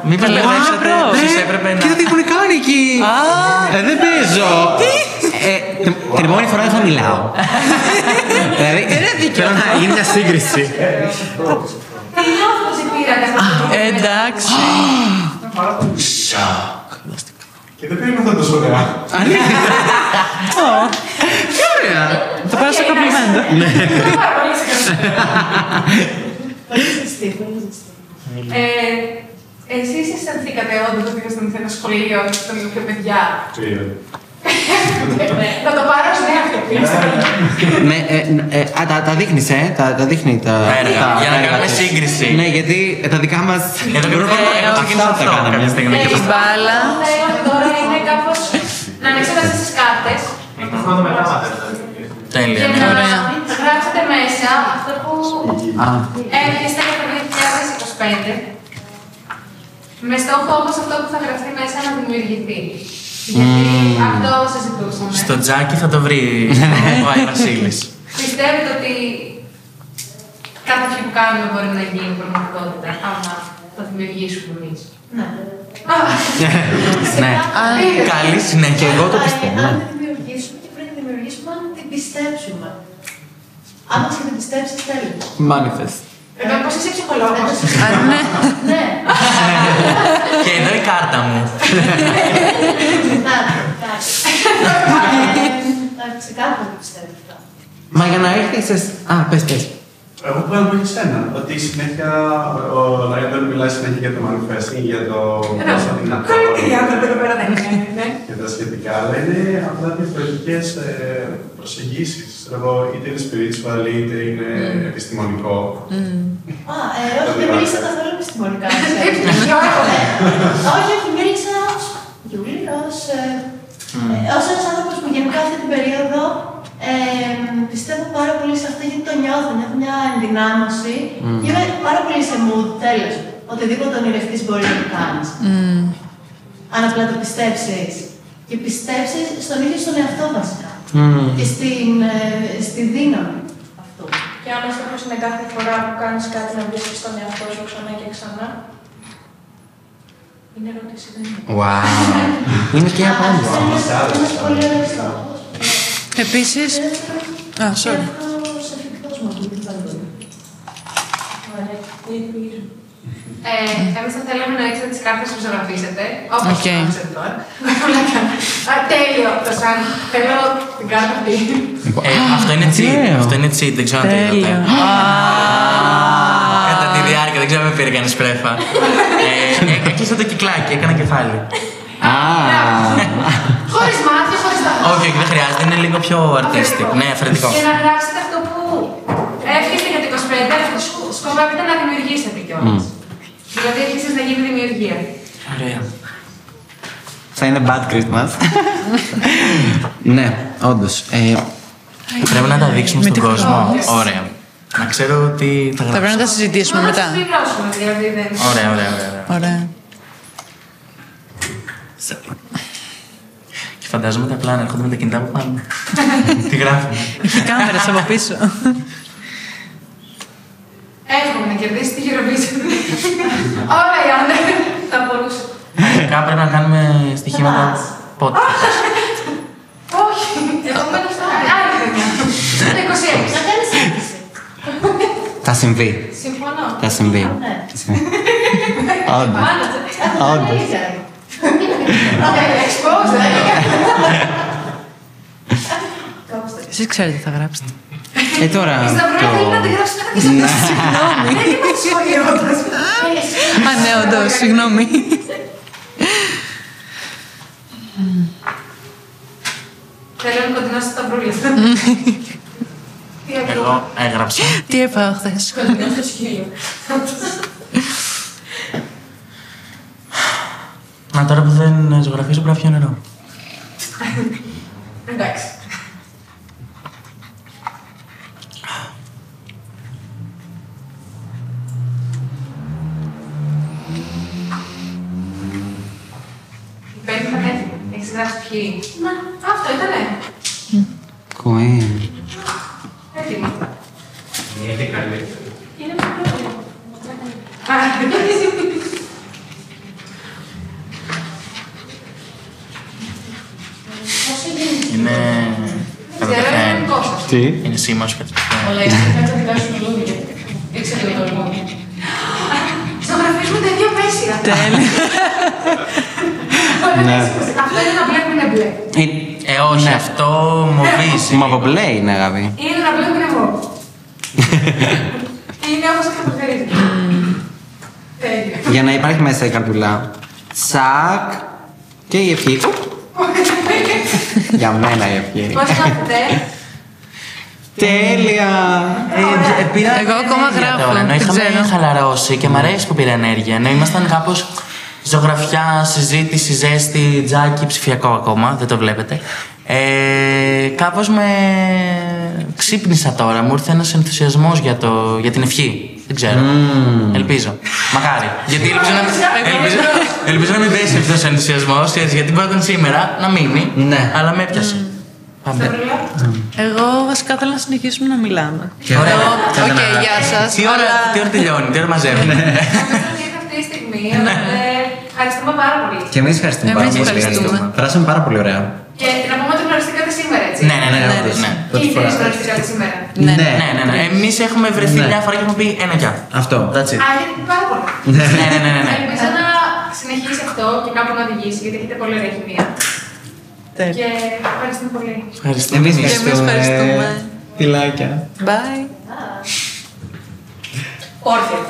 Μήπως μπερδέψατε, εσείς έπρεπε να.
Κοίτα τι έχουν κάνει εκεί. Δεν παίζω. Την επόμενη φορά δεν θα μιλάω. Δηλαδή, θέλω να γίνει μια σύγκριση.
Τι νιώθω πως πήρατε αυτό?
Εντάξει.
Και δεν περίμενα τόσο ωραία.
Τι ωραία.
Θα πάρω στο κομπλιμέντο.
Πάρα πολύ εσείς αισθανθήκατε όντως ότι ήσασταν σε ένα σχολείο και ήταν λίγο πιο παιδιά? Θα το πάρω ως νέα αυτή.
Τα δείχνεις, τα δείχνει τα
έργα, για να κάνουμε
της.
σύγκριση.
Ναι, γιατί τα δικά μας.
Εδώ ξεκίνησα αυτό κάποια στιγμή.
Η μπάλα.
Θέλω τώρα είναι κάπως να ανοίξετε αυτές τις κάρτες
Αυτό το μετάβατε.
Τέλεια.
και να γράψετε μέσα αυτό που έρχεστε για το 2025 με στόχο όμως αυτό που θα γραφτεί μέσα να δημιουργηθεί. Γιατί αυτό συζητούσαμε.
Στο τζάκι θα το βρει ο Άι Βασίλης.
Πιστεύετε ότι κάθε τι που κάνουμε μπορεί να γίνει πραγματικότητα, άμα το δημιουργήσουμε εμείς? Ναι.
Ναι.
Καλή συνέχεια. Εγώ το πιστεύω.
Αν δεν δημιουργήσουμε και πρέπει να δημιουργήσουμε, αν την πιστέψουμε. Αν μας την πιστέψεις, τέλειο.
Manifest.
Βέβαια, πώς είσαι ψυχολόγος.
Ναι.
Ναι.
Και εδώ η κάρτα μου.
Εντάξει, ξεκάθαρα το πιστεύω αυτό.
Μα για να έρθεις. Πες.
Εγώ που έλεγα και εσένα, ότι συνέχεια ο Ράιντερ μιλάει συνέχεια για το manifesting, για το πόσο δυνατό.
Καλύτεροι άνθρωποι εδώ πέρα δεν είναι.
Και τα σχετικά, αλλά είναι απλά διαφορετικές προσεγγίσεις. Είτε είναι spiritual, είτε είναι επιστημονικό.
Όχι, δεν μίλησα καθόλου επιστημονικά. Όχι, μίλησα ως Γιούλη, ως ένας άνθρωπος που γενικά αυτή την περίοδο πιστεύω πάρα πολύ σε αυτό γιατί το νιώθω μια ενδυνάμωση. Είμαι πάρα πολύ σε mood, τέλος. Οτιδήποτε ονειρευτείς μπορεί να το κάνεις. Αν απλά το πιστέψεις. Και πιστέψεις στον ίδιο στον εαυτό βασικά. Και στη δύναμη αυτού.
Και άμα στόχος είναι κάθε φορά που κάνεις κάτι να μπεις στον εαυτό σου ξανά και ξανά. Είναι ερώτηση, δεν είναι.
Wow. Είναι και η απάντηση.
Είναι πολύ ωραίος στόχος.
Επίσης. Sorry.
Σε εφικτός μου αυτή την παντού.
Ωραία, ελπίζω.
Εμείς θα θέλαμε να ρίξετε τις κάρτες που ζωγραφίσετε, όπως
Okay.
κάνετε τώρα. Τέλειο, το σαν. Θέλω την κάρτα αυτή.
Αυτό είναι cheat. Αυτό είναι cheat, δεν ξέρω αν το είδατε. Κατά τη διάρκεια, δεν ξέρω αν με πήρε κανείς πρέφα. Έκλεισα το κυκλάκι, έκανα κεφάλι.
Χωρίς μάτια, χωρίς τα χώρια.
Όχι, δεν χρειάζεται, είναι λίγο πιο artistic. Ναι, αφαιρετικό.
Και να γράψετε αυτό που εύχεστε για το 25, σκοπεύετε να δημιουργήσετε κιόλας. Δηλαδή, έχεις να γίνει δημιουργία.
Ωραία.
Θα είναι bad Christmas. Ναι, όντως.
Πρέπει να τα δείξουμε στον κόσμο. Ωραία. Να ξέρω ότι θα
Θα πρέπει να τα συζητήσουμε
Να
μετά.
σας πληρώσουμε, δηλαδή δεν.
Ωραία.
Ωραία.
Και φαντάζομαι τα πλάνα έρχονται με τα κινητά από πάνω. Τι γράφουμε.
Έχει κάμερες από πίσω.
Εύχομαι να κερδίσει τη Eurovision. Ωραία, Ιάννε. Θα μπορούσα.
Αρχικά πρέπει να κάνουμε στοιχήματα. Πότε.
Όχι, επομένως άλλη χρονιά. Το 26.
Να κάνεις αίτηση.
Θα συμβεί.
Συμφωνώ.
Θα συμβεί. Όντως. Όντως.
Expose,
Εσείς ξέρετε τι θα γράψετε.
Τώρα.
Στα βράδια να τη γράψεις κάτι και σας συγγνώμη. Δεν είμαστε σχολιώτας.
Α, ναι, όντως, συγγνώμη.
Θέλω να κοντινώσετε τα βρούλια.
Εγώ έγραψα.
Τι έπαθα χθες.
Κοντινώς στο σκύλο.
Μα τώρα που δεν ζωγραφίζω πρέπει να πιω νερό.
Εντάξει. Παίρνει τα τέτοια. Έχεις γράψει ποιοι. Να, αυτό ήτανε.
Queen.
Έτοιμο.
Είναι καλή.
Είναι πολύ
Είναι. Κατατεθέν.
Τι.
Είναι σήμανος κατατεθέν.
Όλα είναι κάτω δικά σου μιλούδια. Ήξερε το λιμόνι.
Ζωγραφίζουμε τα ίδια πέσια.
Τέλεια.
Ναι.
Αυτό είναι να βλέπουμε είναι μπλε.
Όχι, αυτό μοβίζει.
Μαυρομπλε είναι, αγάπη.
Είναι να βλέπουμε εγώ. Είναι όπως αυτό το φέρει. Τέλεια.
Για να υπάρχει μέσα η καρτουλά. Τσακ. Και η ευχή. Για μένα η ευχή.
Πώς κάθεται.
Τέλεια.
Εγώ ακόμα γράφω,
Ενώ
δεν
είχαμε
ξέρω.
χαλαρώσει και μ' αρέσει που πήρα ενέργεια. Ενώ ήμασταν κάπως ζωγραφιά, συζήτηση, ζέστη, τζάκι, ψηφιακό ακόμα, δεν το βλέπετε. Κάπως με ξύπνησα τώρα, μου ήρθε ένας ενθουσιασμός για την ευχή. Δεν ξέρω. Ελπίζω. Μακάρι. Γιατί ελπίζω να μην πέσει αυτός ο ενθουσιασμός, γιατί μπορεί να ήταν σήμερα να μείνει,
Ναι.
αλλά με έπιασε. Πάμε.
Εγώ βασικά θέλω να συνεχίσουμε να μιλάμε.
Ωραία.
Οκ, γεια σας.
Τι ώρα τελειώνει, τι ώρα μαζεύει.
Νομίζω ότι ήρθε αυτή τη στιγμή, αλλά ευχαριστούμε πάρα πολύ.
Και εμείς ευχαριστούμε πάρα
Εμείς
πολύ.
ευχαριστούμε.
Περάσαμε πάρα πολύ ωραία.
Και να πούμε ότι γνωριστήκατε σήμερα, έτσι.
Ναι.
όντως.
ναι.
Πρώτη
Και οι
φορά.
τρεις γνωριστήκατε σήμερα.
Ναι.
Ναι. Εμείς έχουμε βρεθεί
Ναι.
μια φορά και έχουμε πει ένα γεια.
Αυτό.
That's it.
Α, γιατί πάρα πολύ.
Ναι.
Ελπίζω να συνεχίσει αυτό και κάπου να οδηγήσει, γιατί έχετε πολύ ωραία χημεία.
Τέλεια.
Και ευχαριστούμε πολύ.
Ευχαριστούμε.
Εμείς
Και εμείς ευχαριστούμε.
Φιλάκια.
Bye.
Όρθια.